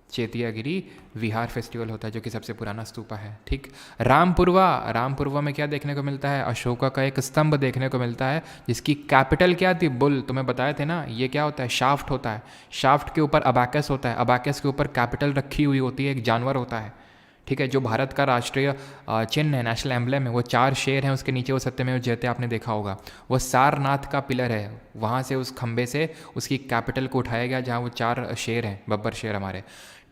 चेतियागिरी विहार फेस्टिवल होता है जो कि सबसे पुराना स्तूपा है। ठीक। रामपुरवा, रामपुरवा में क्या देखने को मिलता है? अशोका का एक स्तंभ देखने को मिलता है जिसकी कैपिटल क्या थी? बुल। तुम्हें बताए थे ना, ये क्या होता है? शाफ्ट होता है। शाफ्ट के ऊपर अबाकस होता है, अबाकस के ऊपर कैपिटल रखी हुई होती है, एक जानवर होता है। ठीक है। जो भारत का राष्ट्रीय चिन्ह है, नेशनल एम्बलम है, वो 4 शेर हैं, उसके नीचे वो सत्यमेव जयते आपने देखा होगा। वो सारनाथ का पिलर है, वहाँ से उस खंबे से उसकी कैपिटल को उठाया गया जहाँ वो 4 शेर हैं, बब्बर शेर हमारे।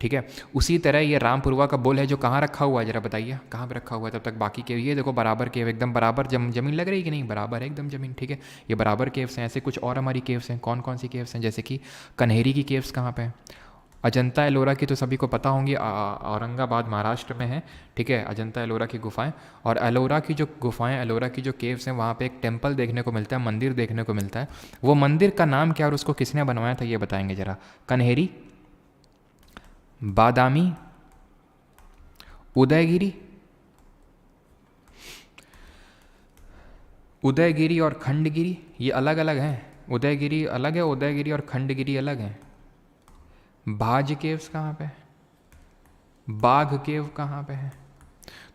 ठीक है। उसी तरह ये रामपुरवा का बुल है जो कहाँ रखा हुआ है, जरा बताइए कहाँ पे रखा हुआ है? तब तक बाकी केव, ये देखो बराबर केव, एकदम बराबर जमीन लग रही है कि नहीं? बराबर है एकदम ज़मीन। ठीक है। ये बराबर केव्स हैं। ऐसे कुछ और हमारी केव्स हैं। कौन कौन सी केव्स हैं? जैसे कि कन्हेरी की केव्स कहाँ पे हैं? अजंता एलोरा की तो सभी को पता होंगी, औरंगाबाद महाराष्ट्र में है। ठीक है। अजंता एलोरा की गुफाएं। और एलोरा की जो गुफाएं, एलोरा की जो केव्स हैं, वहाँ पे एक टेम्पल देखने को मिलता है, मंदिर देखने को मिलता है। वो मंदिर का नाम क्या और उसको किसने बनवाया था ये बताएंगे जरा। कन्हेरी, बादामी, उदयगिरी, उदयगिरी और खंडगिरी ये अलग अलग हैं। उदयगिरी अलग है, उदयगिरी और खंडगिरी अलग हैं। भाज केव्स कहाँ पे? बाघ केव कहाँ पे है?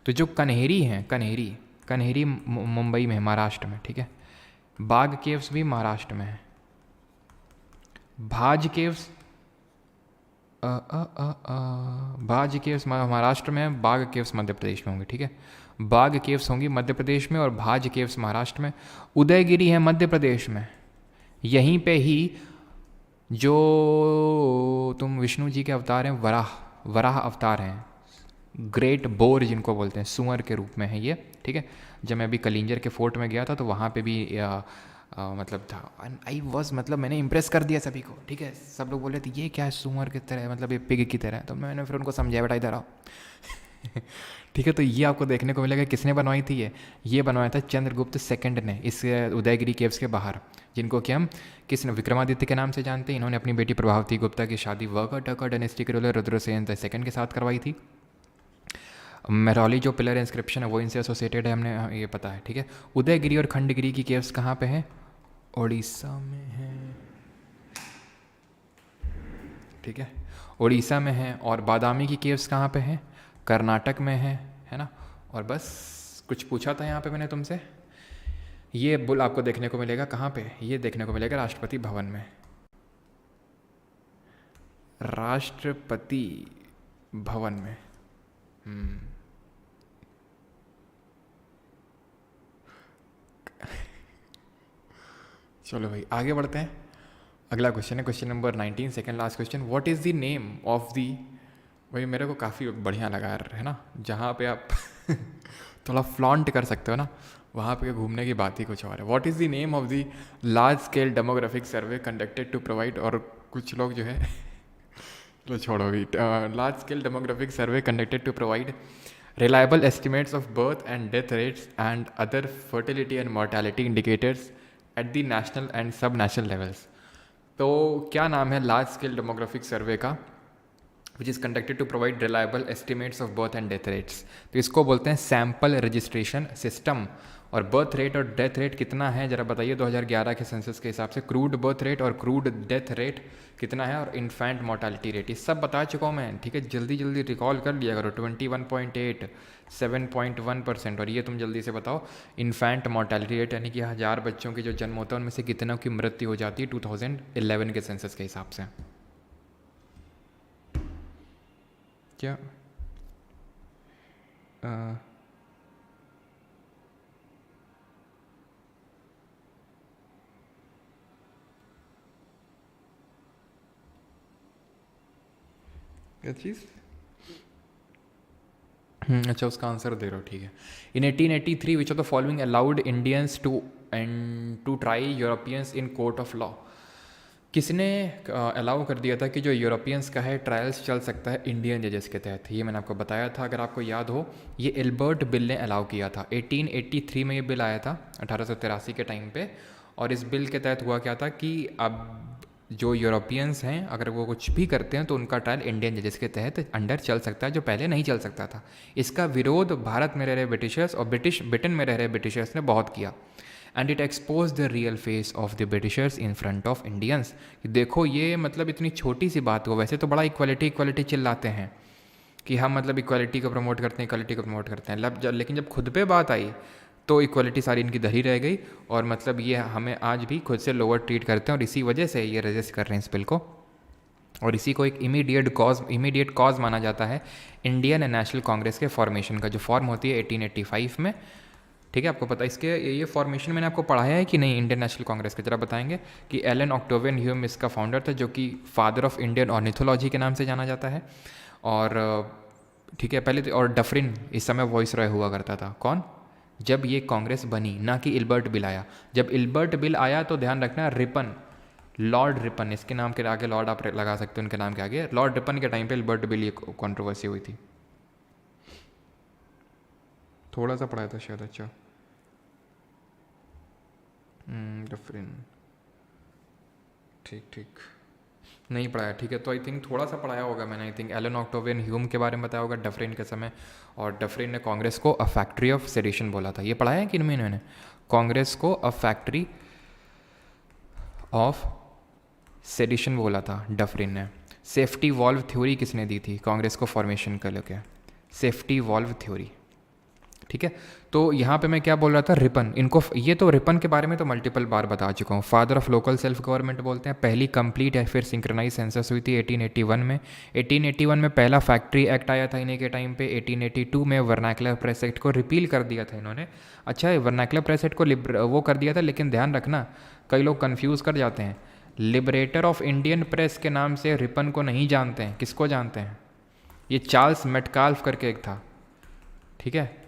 तो जो कन्हेरी हैं, कन्हेरी, कन्हेरी मुंबई में, महाराष्ट्र में। ठीक है। बाघ केव्स भी महाराष्ट्र में है। भाज केव्स बाघ केव्स महाराष्ट्र में है, बाघ केव्स मध्य प्रदेश में होंगे। ठीक है। बाघ केव्स होंगी मध्य प्रदेश में और भाज केव्स महाराष्ट्र में। उदयगिरी है मध्य प्रदेश में। यहीं पे ही जो तुम विष्णु जी के अवतार हैं, वराह, वराह अवतार हैं, ग्रेट बोर जिनको बोलते हैं, सुअर के रूप में है ये। ठीक है। जब मैं अभी कलिंजर के फोर्ट में गया था तो वहाँ पे भी मतलब था, आई वॉज, मतलब मैंने इम्प्रेस कर दिया सभी को। ठीक है। सब लोग बोल रहे थे ये क्या है, सुअर की तरह, मतलब ये पिग की तरह है। तो मैंने फिर उनको समझाया, बेटा इधर आओ। ठीक है। तो ये आपको देखने को मिलेगा। किसने बनवाई थी ये बनवाया था चंद्रगुप्त सेकंड ने, इस उदयगिरी केव्स के बाहर, जिनको कि हम किसने, विक्रमादित्य के नाम से जानते हैं। इन्होंने अपनी बेटी प्रभावती गुप्ता की शादी वर्कर टकर डायनेस्टी के रूलर रुद्रसेन सेकंड के साथ करवाई थी। मेहरौली जो पिलर इंस्क्रिप्शन है वो इनसे एसोसिएटेड है, हमने ये पता है। ठीक है। उदयगिरी और खंडगिरी की केव्स कहाँ पे हैं? उड़ीसा में है। ठीक है। उड़ीसा में है। और बादामी की केव्स कहाँ पे हैं? कर्नाटक में है ना। और बस कुछ पूछा था यहाँ पे मैंने तुमसे। ये बुल आपको देखने को मिलेगा कहाँ पे? ये देखने को मिलेगा राष्ट्रपति भवन में। राष्ट्रपति भवन में। चलो भाई आगे बढ़ते हैं। अगला क्वेश्चन है question number 19, second last question. What is the name of the, भाई मेरे को काफ़ी बढ़िया लगा है ना, जहाँ पे आप थोड़ा फ्लॉन्ट कर सकते हो ना, वहाँ पे घूमने की बात ही कुछ और है। What is the name of the large scale demographic survey conducted to provide, और कुछ लोग जो है तो छोड़ो भी, large scale demographic survey conducted to provide reliable estimates of birth and death rates and other fertility and mortality indicators at the national and sub-national levels. तो क्या नाम है लार्ज स्केल डेमोग्राफिक सर्वे का, which is conducted to provide reliable estimates of birth and death rates. तो इसको बोलते हैं sample registration system. और बर्थ रेट और डेथ रेट कितना है ज़रा बताइए 2011 के सेंसस के हिसाब से. क्रूड बर्थ रेट और क्रूड डेथ रेट कितना है, और इन्फेंट मोर्टालिटी रेट, ये सब बता चुका हूँ मैं. ठीक है, जल्दी जल्दी रिकॉल कर लिया करो. 21.8, 7.1%. और ये तुम जल्दी से बताओ इन्फेंट मोर्टालिटी रेट, यानी कि 1000 बच्चों के जो जन्म होता है उनमें से कितनों की मृत्यु हो जाती है 2011 के सेंसस के हिसाब से. क्या क्या चीज़? अच्छा, उसका आंसर दे रहा हो, ठीक है. In 1883 which of the following allowed Indians to try Europeans in court of law. किसने अलाउ कर दिया था कि जो यूरोपियंस का है ट्रायल्स चल सकता है इंडियन जजेस के तहत? ये मैंने आपको बताया था, अगर आपको याद हो. ये एल्बर्ट बिल ने अलाउ किया था. 1883 में ये बिल आया था, 1883 के टाइम पे. और इस बिल के तहत हुआ क्या था कि अब जो यूरोपियंस हैं अगर वो कुछ भी करते हैं तो उनका ट्रायल इंडियन जजेस के तहत अंडर चल सकता है, जो पहले नहीं चल सकता था. इसका विरोध भारत में रह रहे ब्रिटिशर्स और ब्रिटेन में रह रहे ब्रिटिशर्स ने बहुत किया. And it expose the real face of the Britishers in front of Indians. देखो ये मतलब इतनी छोटी सी बात हो, वैसे तो बड़ा इक्वालिटी चिल्लाते हैं कि हम मतलब इक्वालिटी को प्रमोट करते हैं, इक्वालिटी को प्रमोट करते हैं, लेकिन जब खुद पे बात आई तो इक्वालिटी सारी इनकी धरी रह गई. और मतलब ये हमें आज भी खुद से लोअर ट्रीट करते हैं और इसी वजह से ये रेजिस्ट कर रहे हैं इस बिल को. और इसी को एक इमीडिएट कॉज माना जाता है इंडियन नेशनल कांग्रेस के फॉर्मेशन का, जो फॉर्म होती है 1885 में. ठीक है, आपको पता इसके ये फॉर्मेशन मैंने आपको पढ़ाया है कि नहीं इंडियन नेशनल कांग्रेस का? जरा बताएंगे. कि एलन ऑक्टेवियन ह्यूम इसका फाउंडर था, जो कि फादर ऑफ इंडियन ऑर्निथोलॉजी के नाम से जाना जाता है. और ठीक है, पहले और डफरिन इस समय वॉइस रॉय हुआ करता था. कौन? जब ये कांग्रेस बनी, ना कि इल्बर्ट बिल आया. जब इल्बर्ट बिल आया तो ध्यान रखना, रिपन, लॉर्ड रिपन, इसके नाम के आगे लॉर्ड आप लगा सकते हो, उनके नाम के आगे. लॉर्ड रिपन के टाइम पे इल्बर्ट बिल ये कंट्रोवर्सी हुई थी. थोड़ा सा पढ़ाया था शायद. अच्छा, डफरिन, ठीक नहीं पढ़ाया. ठीक है, तो आई थिंक थोड़ा सा पढ़ाया होगा मैंने. I think Allan Octavian Hume के बारे में बताया होगा डफरिन के समय. और डफरिन ने कांग्रेस को अ फैक्ट्री ऑफ सेडिशन बोला था. ये पढ़ाया है कि नहीं इन्होंने? कांग्रेस को अ फैक्ट्री ऑफ सेडिशन बोला था डफरिन ने. सेफ्टी वॉल्व थ्योरी किसने दी थी कांग्रेस को फॉर्मेशन कर लेके? Safety valve theory. ठीक है, तो यहाँ पे मैं क्या बोल रहा था, रिपन. इनको ये तो रिपन के बारे में तो मल्टीपल बार बता चुका हूँ. Father of local self government बोलते हैं. पहली कंप्लीट या फिर सिंक्रोनाइज सेंसस हुई थी 1881 में. 1881 में पहला फैक्ट्री एक्ट आया था इन्हीं के टाइम पे. 1882 में वर्नाकुलर प्रेस एक्ट को रिपील कर दिया था इन्होंने. अच्छा, वर्नाकुलर प्रेस एक्ट को वो कर दिया था, लेकिन ध्यान रखना कई लोग कन्फ्यूज़ कर जाते हैं. लिबरेटर ऑफ इंडियन प्रेस के नाम से रिपन को नहीं जानते हैं. किसको जानते हैं? ये चार्ल्स मेटकाल्फ करके एक था. ठीक है,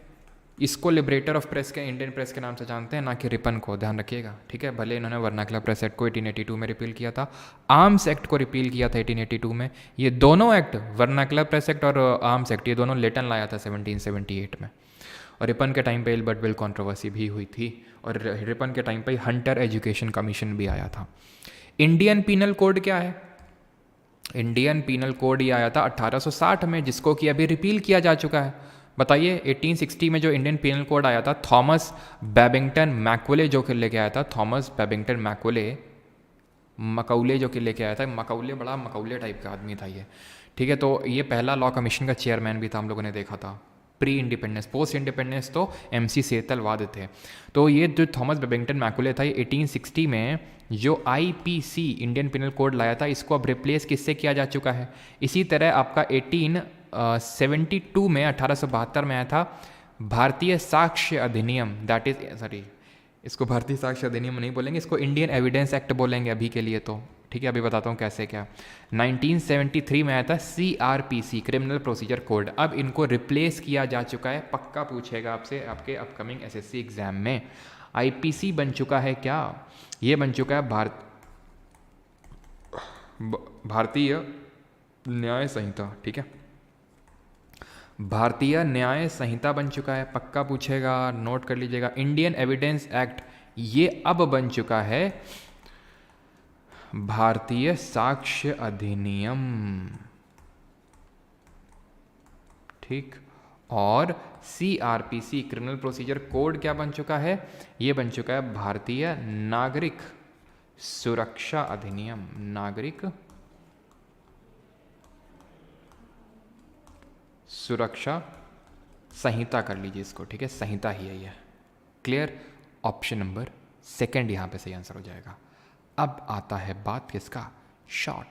इसको लिबरेटर ऑफ प्रेस के इंडियन प्रेस के नाम से जानते हैं, ना कि रिपन को. ध्यान रखिएगा. ठीक है, भले इन्होंने वर्नाकुलर प्रेस एक्ट को 1882 में रिपील किया था, आर्म्स एक्ट को रिपील किया था 1882 में. ये दोनों एक्ट, वर्नाकुलर प्रेस एक्ट और आर्म्स एक्ट, ये दोनों लेटन लाया था 1778 में. और रिपन के टाइम पे इल्बर्ट बिल कंट्रोवर्सी भी हुई थी. और रिपन के टाइम पे हंटर एजुकेशन कमीशन भी आया था. इंडियन पीनल कोड क्या है? इंडियन पीनल कोड ये आया था 1860 में, जिसको कि अभी रिपील किया जा चुका है. बताइए, 1860 में जो इंडियन पीनल कोड आया था, थॉमस बेबिंगटन मैकौले जो कि लेके आया था. थॉमस बेबिंगटन मकौले जो कि लेके आया था. मकौले बड़ा मकौले टाइप का आदमी था ये. ठीक है, तो ये पहला लॉ कमीशन का चेयरमैन भी था, हम लोगों ने देखा था. प्री इंडिपेंडेंस, पोस्ट इंडिपेंडेंस तो MC सेतलवाद थे. तो ये जो थॉमस बेबिंगटन मैकौले था, ये 1860 में जो IPC इंडियन पिनल कोड लाया था, इसको अब रिप्लेस किससे किया जा चुका है? इसी तरह आपका 1872 में 1872 में आया था भारतीय साक्ष्य अधिनियम. दैट इज सॉरी, इसको भारतीय साक्ष्य अधिनियम नहीं बोलेंगे, इसको इंडियन एविडेंस एक्ट बोलेंगे अभी के लिए. तो ठीक है, अभी बताता हूँ कैसे क्या. 1973 में आया था CRPC, क्रिमिनल प्रोसीजर कोड. अब इनको रिप्लेस किया जा चुका है. पक्का पूछेगा आपसे आपके अपकमिंग SSC एग्जाम में. IPC बन चुका है क्या? ये बन चुका है भारतीय न्याय संहिता. ठीक है, भारतीय न्याय संहिता बन चुका है, पक्का पूछेगा, नोट कर लीजिएगा। इंडियन एविडेंस एक्ट ये अब बन चुका है भारतीय साक्ष्य अधिनियम, ठीक। और CRPC क्रिमिनल प्रोसीजर कोड क्या बन चुका है? ये बन चुका है भारतीय नागरिक सुरक्षा अधिनियम, नागरिक सुरक्षा संहिता कर लीजिए इसको, ठीक है, संहिता ही है ये। क्लियर? ऑप्शन नंबर सेकंड यहाँ पे सही आंसर हो जाएगा। अब आता है बात किसका? शॉर्ट।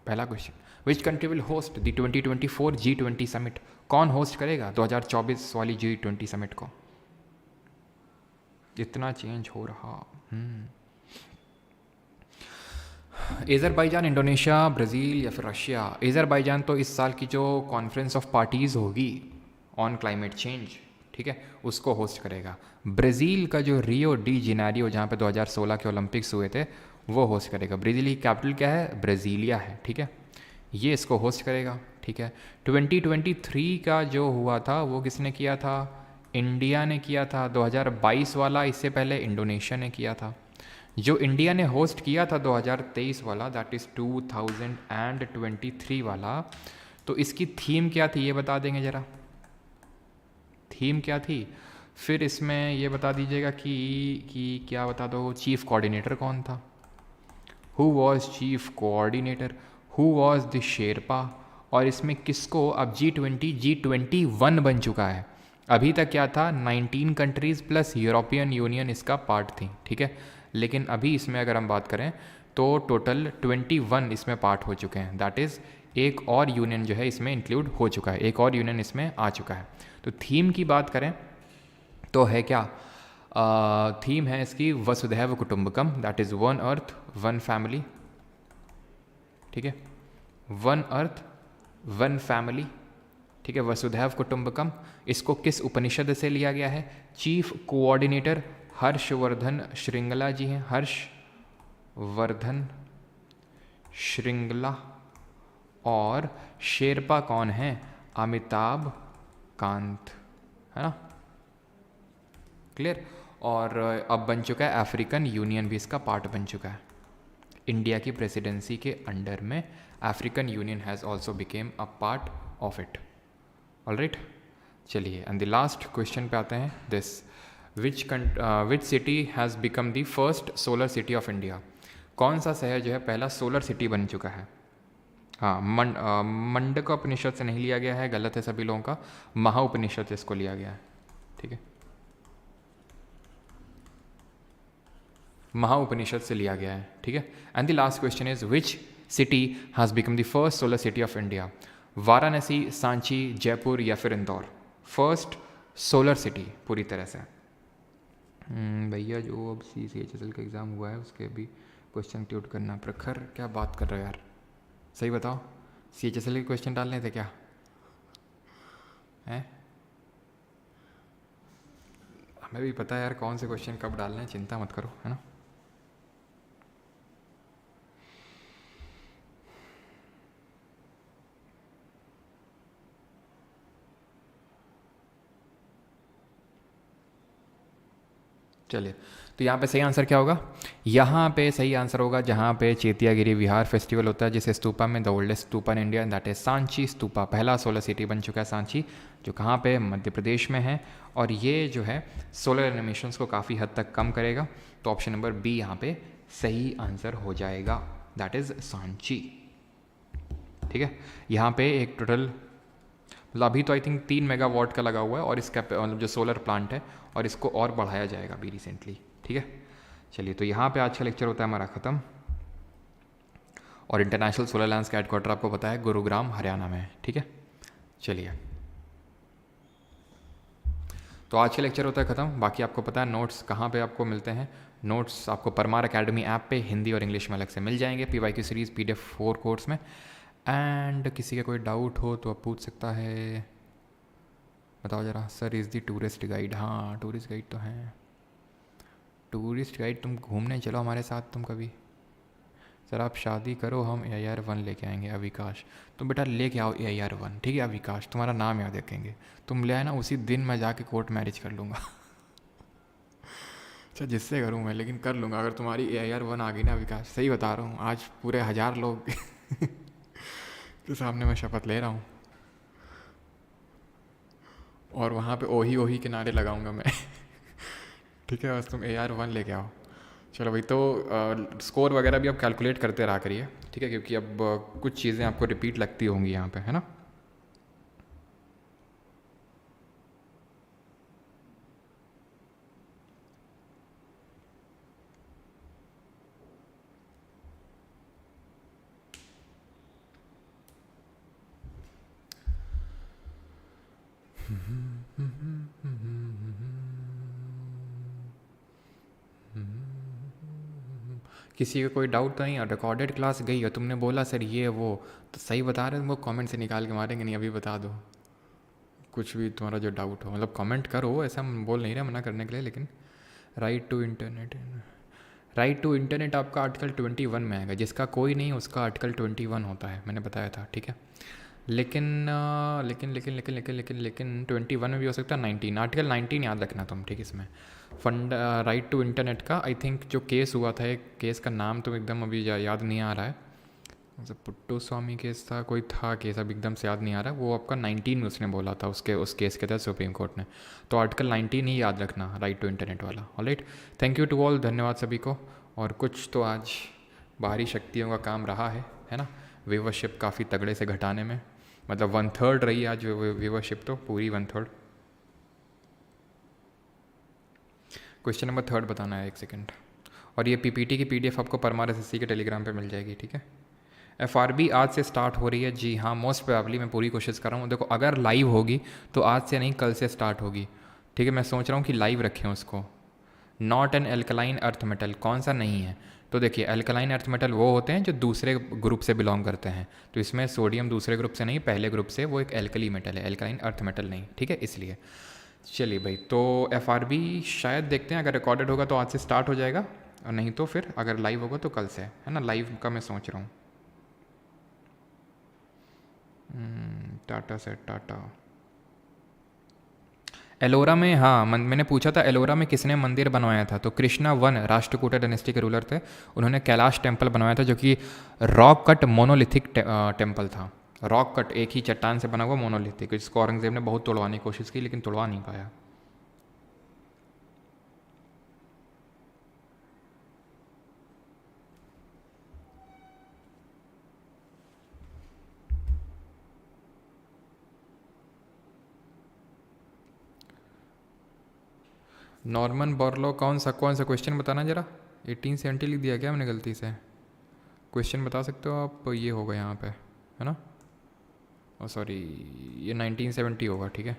पहला question, which country will host the 2024 G20 summit? कौन होस्ट करेगा 2024 वाली G20 समिट को? इतना चेंज हो रहा। अज़रबैजान, इंडोनेशिया, ब्राज़ील या फिर रशिया? अज़रबैजान तो इस साल की जो कॉन्फ्रेंस ऑफ पार्टीज़ होगी ऑन क्लाइमेट चेंज, ठीक है, उसको होस्ट करेगा। ब्राज़ील का जो रियो डी जेनेरियो जहाँ पे 2016 के ओलंपिक्स हुए थे वो होस्ट करेगा। ब्राज़ील की कैपिटल क्या है? ब्राज़ीलिया है, ठीक है, ये इसको होस्ट करेगा, ठीक है। 2023 का जो हुआ था वो किसने किया था? इंडिया ने किया था। 2022 वाला इससे पहले इंडोनेशिया ने किया था। जो इंडिया ने होस्ट किया था 2023 वाला, दैट इज़ 2023 वाला, तो इसकी थीम क्या थी ये बता देंगे ज़रा? थीम क्या थी? फिर इसमें ये बता दीजिएगा कि क्या बता दो, चीफ कोऑर्डिनेटर कौन था? Who was chief coordinator? Who was the Sherpa? और इसमें किसको, अब G21 बन चुका है। अभी तक क्या था? 19 कंट्रीज़ प्लस यूरोपियन यूनियन इसका पार्ट थी, ठीक है। लेकिन अभी इसमें अगर हम बात करें तो टोटल 21 इसमें पार्ट हो चुके हैं। दैट इज़ एक और यूनियन जो है इसमें इंक्लूड हो चुका है, एक और यूनियन इसमें आ चुका है। तो थीम की बात करें तो है क्या? थीम है इसकी वसुधैव कुटुंबकम, that is one earth one family, ठीक है, वन अर्थ वन फैमिली, ठीक है, वसुधैव कुटुंबकम। इसको किस उपनिषद से लिया गया है? चीफ कोऑर्डिनेटर हर्षवर्धन श्रृंगला जी हैं, हर्षवर्धन श्रृंगला। और शेरपा कौन है? अमिताभ कांत, है ना? क्लियर? और अब बन चुका है अफ्रीकन यूनियन भी इसका पार्ट बन चुका है। इंडिया की प्रेसिडेंसी के अंडर में African union has also became a part of it. Alright, चलिए एंड द लास्ट क्वेश्चन पे आते हैं। This which city has become the first solar city of India? कौन सा शहर जो है पहला सोलर सिटी बन चुका है? हाँ, मंडक उपनिषद से नहीं लिया गया है, गलत है सभी लोगों का, महाउपनिषद से इसको लिया गया है, ठीक है, महाउपनिषद से लिया गया है, ठीक है। And the last question is which city has become the first solar city of India? Varanasi, Sanchi, Jaipur या फिर इंदौर? फर्स्ट सोलर सिटी पूरी तरह से। भैया जो अब CCHSL का एग्ज़ाम हुआ है उसके अभी क्वेश्चन ट्यूट करना। प्रखर क्या बात कर रहे हो यार, सही बताओ, CHSL के क्वेश्चन डालने थे क्या? हैं? हमें भी पता है यार कौन से क्वेश्चन कब डालने हैं, चिंता मत करो, है ना। चलिए, तो यहाँ पे सही आंसर क्या होगा? यहाँ पे सही आंसर होगा जहाँ पे चेतियागिरी विहार फेस्टिवल होता है, जिस स्तूपा में the oldest stupa in India, that is Sanchi stupa. पहला सोलर सिटी बन चुका है सांची, जो कहाँ पे? मध्य प्रदेश में है। और ये जो है सोलर एनिमेशंस को काफ़ी हद तक कम करेगा। तो ऑप्शन नंबर बी यहाँ पे सही आंसर हो जाएगा, दैट इज़ सांची, ठीक है। यहाँ पे एक टोटल अभी तो आई थिंक 3 मेगावाट का लगा हुआ है, और इसका मतलब जो सोलर प्लांट है, और इसको और बढ़ाया जाएगा अभी रिसेंटली, ठीक है। चलिए, तो यहाँ पे आज का लेक्चर होता है हमारा ख़त्म। और इंटरनेशनल सोलर लैंड्स का हेडक्वार्टर आपको पता है गुरुग्राम हरियाणा में है, ठीक है। चलिए, तो आज का लेक्चर होता है ख़त्म। बाकी आपको पता है नोट्स कहाँ पे आपको मिलते हैं। नोट्स आपको परमार अकेडमी ऐप पे हिंदी और इंग्लिश में अलग से मिल जाएंगे, PYQ सीरीज़ PDF 4 कोर्स में। एंड किसी का कोई डाउट हो तो आप पूछ सकता है। बताओ ज़रा, sir is the tourist guide? हाँ, टूरिस्ट गाइड तो हैं। टूरिस्ट गाइड, तुम घूमने चलो हमारे साथ, तुम कभी सर आप शादी करो, हम AIR-1 लेके आएंगे। अविकाश, तुम बेटा लेके आओ AIR-1, ठीक है अविकाश, तुम्हारा नाम याद रखेंगे। तुम ले आए ना, उसी दिन मैं जाके कोर्ट मैरिज कर लूँगा। अच्छा जिससे करूँ मैं, लेकिन कर लूँगा अगर तुम्हारी AIR-1 आ गई ना अविकाश, सही बता रहा हूँ, आज पूरे 1000 लोग के सामने मैं शपथ ले रहा हूँ। और वहाँ पे ओही ओही के नारे लगाऊंगा मैं। ठीक है, बस तुम AIR-1 लेके आओ। चलो भाई, तो स्कोर वगैरह भी आप कैलकुलेट करते रहा करिए, ठीक है, क्योंकि अब कुछ चीज़ें आपको रिपीट लगती होंगी यहाँ पे, है ना। किसी का कोई डाउट तो नहीं है? रिकॉर्डेड क्लास गई है, तुमने बोला सर ये वो, तो सही बता रहे हो, वो कमेंट से निकाल के मारेंगे नहीं, अभी बता दो कुछ भी तुम्हारा जो डाउट हो, मतलब कमेंट करो, ऐसा हम बोल नहीं रहे मना करने के लिए, लेकिन right to internet, right to internet आपका आर्टिकल 21 में आएगा, जिसका कोई नहीं उसका आर्टिकल 21 होता है, मैंने बताया था, ठीक है। लेकिन 21 में भी हो सकता है 19, आर्टिकल 19 याद रखना तुम, ठीक है। इसमें फंड राइट टू इंटरनेट का आई थिंक जो केस हुआ था, एक केस का नाम तो एकदम अभी याद नहीं आ रहा है, मतलब पुट्टू स्वामी केस था, कोई था केस, अब एकदम से याद नहीं आ रहा, वो आपका 19 में उसने बोला था, उसके उस केस के तहत सुप्रीम कोर्ट ने, तो आर्टिकल 19 ही याद रखना, राइट टू इंटरनेट वाला। Alright, thank you to all, धन्यवाद सभी को। और कुछ तो आज बाहरी शक्तियों का काम रहा है ना, व्यूवरशिप काफ़ी तगड़े से घटाने में, मतलब 1/3 रही आज व्यूवरशिप, तो पूरी 1/3। क्वेश्चन नंबर 3 बताना है, एक सेकेंड। और ये PPT की PDF आपको परमार SSC के टेलीग्राम पे मिल जाएगी, ठीक है। FRB आज से स्टार्ट हो रही है, जी हाँ, मोस्ट प्रोबेबली मैं पूरी कोशिश कर रहा हूँ। देखो अगर लाइव होगी तो आज से नहीं, कल से स्टार्ट होगी, ठीक है। मैं सोच रहा हूँ कि लाइव रखें उसको। Not an alkaline earth metal, कौन सा नहीं है? तो देखिए एल्कलाइन अर्थ मेटल वो होते हैं जो दूसरे ग्रुप से बिलोंग करते हैं, तो इसमें सोडियम दूसरे ग्रुप से नहीं, पहले ग्रुप से, वो एक एल्कली मेटल है, एल्कलाइन अर्थ मेटल नहीं, ठीक है, इसलिए। चलिए भाई, तो FRB शायद देखते हैं, अगर रिकॉर्डेड होगा तो आज से स्टार्ट हो जाएगा, और नहीं तो फिर अगर लाइव होगा तो कल से, है ना। लाइव का मैं सोच रहा हूँ। टाटा सेट, टाटा। एलोरा में, हाँ मैंने पूछा था एलोरा में किसने मंदिर बनवाया था, तो कृष्णा वन राष्ट्रकूट डायनेस्टी के रूलर थे, उन्होंने कैलाश टेम्पल बनवाया था, जो कि रॉक कट मोनोलिथिक टेम्पल था। रॉक कट, एक ही चट्टान से बना हुआ मोनोलिथिक, जिसको औरंगजेब ने बहुत तोड़वाने की कोशिश की लेकिन तोड़वा नहीं पाया। नॉर्मन बोरलो, कौन सा क्वेश्चन बताना जरा। 1870 लिख दिया क्या मैंने गलती से? क्वेश्चन बता सकते हो आप? ये होगा यहाँ पे, है ना, ओ सॉरी, ये 1970 होगा, ठीक है,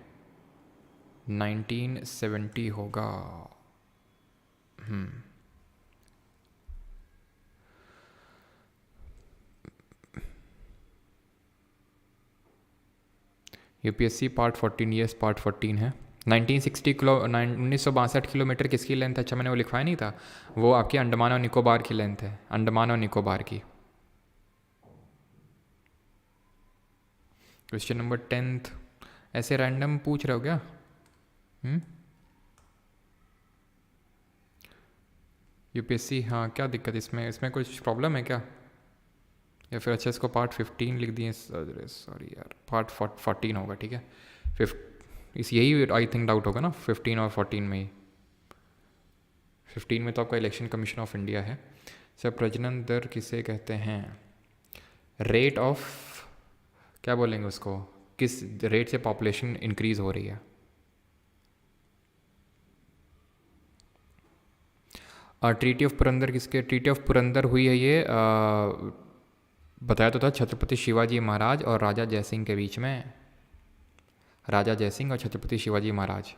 1970 होगा। UPSC पार्ट 14, यस पार्ट 14 है। 1962 किलोमीटर किसकी लेंथ है? अच्छा मैंने वो लिखवाया नहीं था, वो आपकी अंडमान और निकोबार की लेंथ है, अंडमान और निकोबार की। क्वेश्चन नंबर 10 ऐसे रैंडम पूछ रहे हो क्या? UPSC, हाँ क्या दिक्कत इसमें कुछ प्रॉब्लम है क्या? या फिर अच्छा इसको पार्ट 15 लिख दिए, सॉरी यार, पार्ट 14 होगा, ठीक है। यही आई थिंक डाउट होगा ना, 15 और 14 में ही। 15 में तो आपका इलेक्शन कमीशन ऑफ इंडिया है। सर प्रजनन दर किसे कहते हैं? रेट ऑफ, क्या बोलेंगे उसको, किस रेट से पॉपुलेशन इंक्रीज हो रही है। ट्रीटी ऑफ पुरंदर किसके? ट्रीटी ऑफ पुरंदर हुई है ये, बताया तो था, छत्रपति शिवाजी महाराज और राजा जयसिंह के बीच में, राजा जयसिंह और छत्रपति शिवाजी महाराज।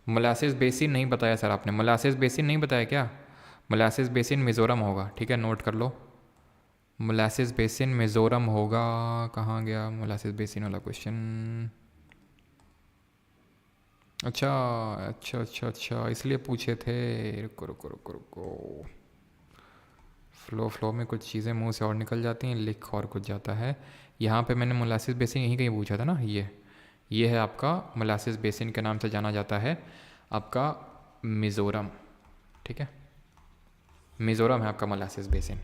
मोलासिस बेसिन नहीं बताया सर आपने, मोलासिस बेसिन नहीं बताया क्या? मोलासिस बेसिन मिज़ोरम होगा, ठीक है, नोट कर लो। मोलासिस बेसिन मिज़ोरम होगा, कहाँ गया मोलासिस बेसिन वाला क्वेश्चन। अच्छा अच्छा अच्छा अच्छा, इसलिए पूछे थे। रुको रुको रुको रुको, फ्लो फ्लो में कुछ चीज़ें मुंह से और निकल जाती हैं, लिख और कुछ जाता है। यहाँ पे मैंने मोलासिस बेसिन यहीं कहीं पूछा था ना, ये है आपका मोलासिस बेसिन के नाम से जाना जाता है आपका मिज़ोरम, ठीक है, मिज़ोरम है आपका मोलासिस बेसिन।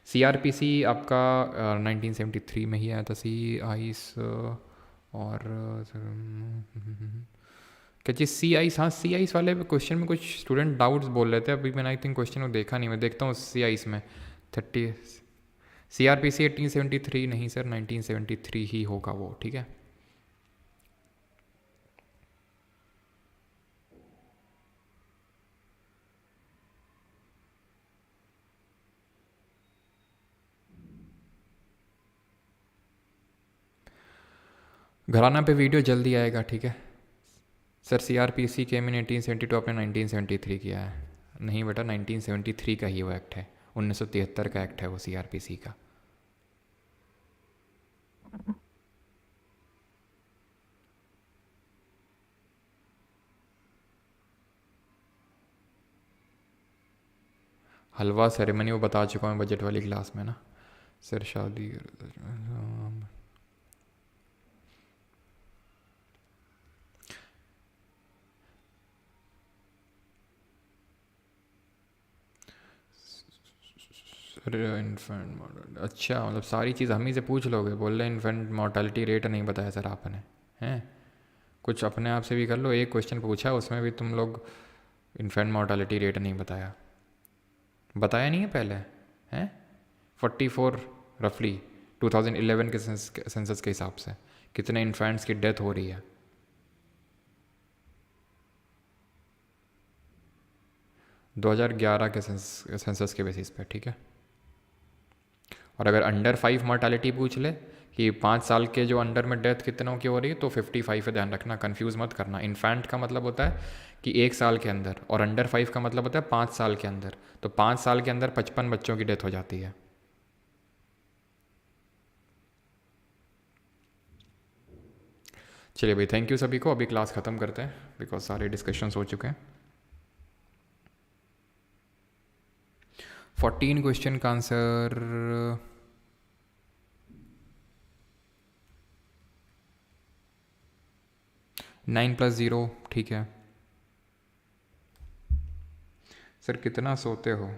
CRPC आपका 1973 में ही आया था। सी आइस और क्या चीज़ सी आइस, हाँ सी आइस वाले क्वेश्चन में कुछ स्टूडेंट डाउट्स बोल रहे थे, अभी मैंने आई थिंक क्वेश्चन को देखा नहीं, मैं देखता हूँ सी आइस में 30। CRPC 1873 नहीं सर, 1973 ही होगा वो, ठीक है। घराना पे वीडियो जल्दी आएगा, ठीक है सर। CRPC केम इन 1872, आपने 1973 किया है। नहीं बेटा, 1973 का ही वो एक्ट है, 1973 का एक्ट है वो CRPC का। हलवा सेरेमनी वो बता चुका हूँ बजट वाली क्लास में ना सर। शादी इन्फेंट मॉर्टलिटी, अच्छा मतलब सारी चीज़ हम ही से पूछ लोगे। बोल रहे इन्फेंट मॉर्टलिटी रेट नहीं बताया सर आपने, हैं कुछ अपने आप से भी कर लो। एक क्वेश्चन पूछा उसमें भी तुम लोग इन्फेंट मॉर्टलिटी रेट नहीं बताया, बताया नहीं है पहले, हैं 44 रफली 2011 के सेंसस के हिसाब से कितने इन्फेंट्स की डेथ हो रही है। 2011 के सेंसस के बेसिस पे, ठीक है। और अगर अंडर 5 मॉर्टलिटी पूछ ले कि 5 साल के जो अंडर में डेथ कितनों की हो रही है, तो 55 है, ध्यान रखना, कंफ्यूज मत करना। इन्फेंट का मतलब होता है कि 1 साल के अंदर, और अंडर 5 का मतलब होता है 5 साल के अंदर। तो 5 साल के अंदर 55 बच्चों की डेथ हो जाती है। चलिए भाई, थैंक यू सभी को, अभी क्लास ख़त्म करते हैं बिकॉज सारे डिस्कशंस हो चुके हैं। 14 क्वेश्चन का आंसर 9 + 0, ठीक है सर। कितना सोते हो?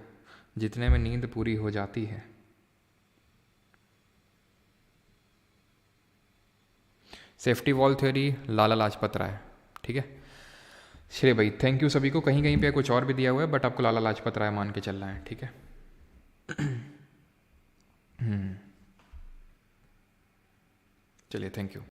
जितने में नींद पूरी हो जाती है। Safety wall theory, Lala Lajpat Rai, ठीक है। चलिए भाई, थैंक यू सभी को। कहीं कहीं पे कुछ और भी दिया हुआ है, बट आपको लाला लाजपत राय मान के चलना है, ठीक है। चलिए, थैंक यू।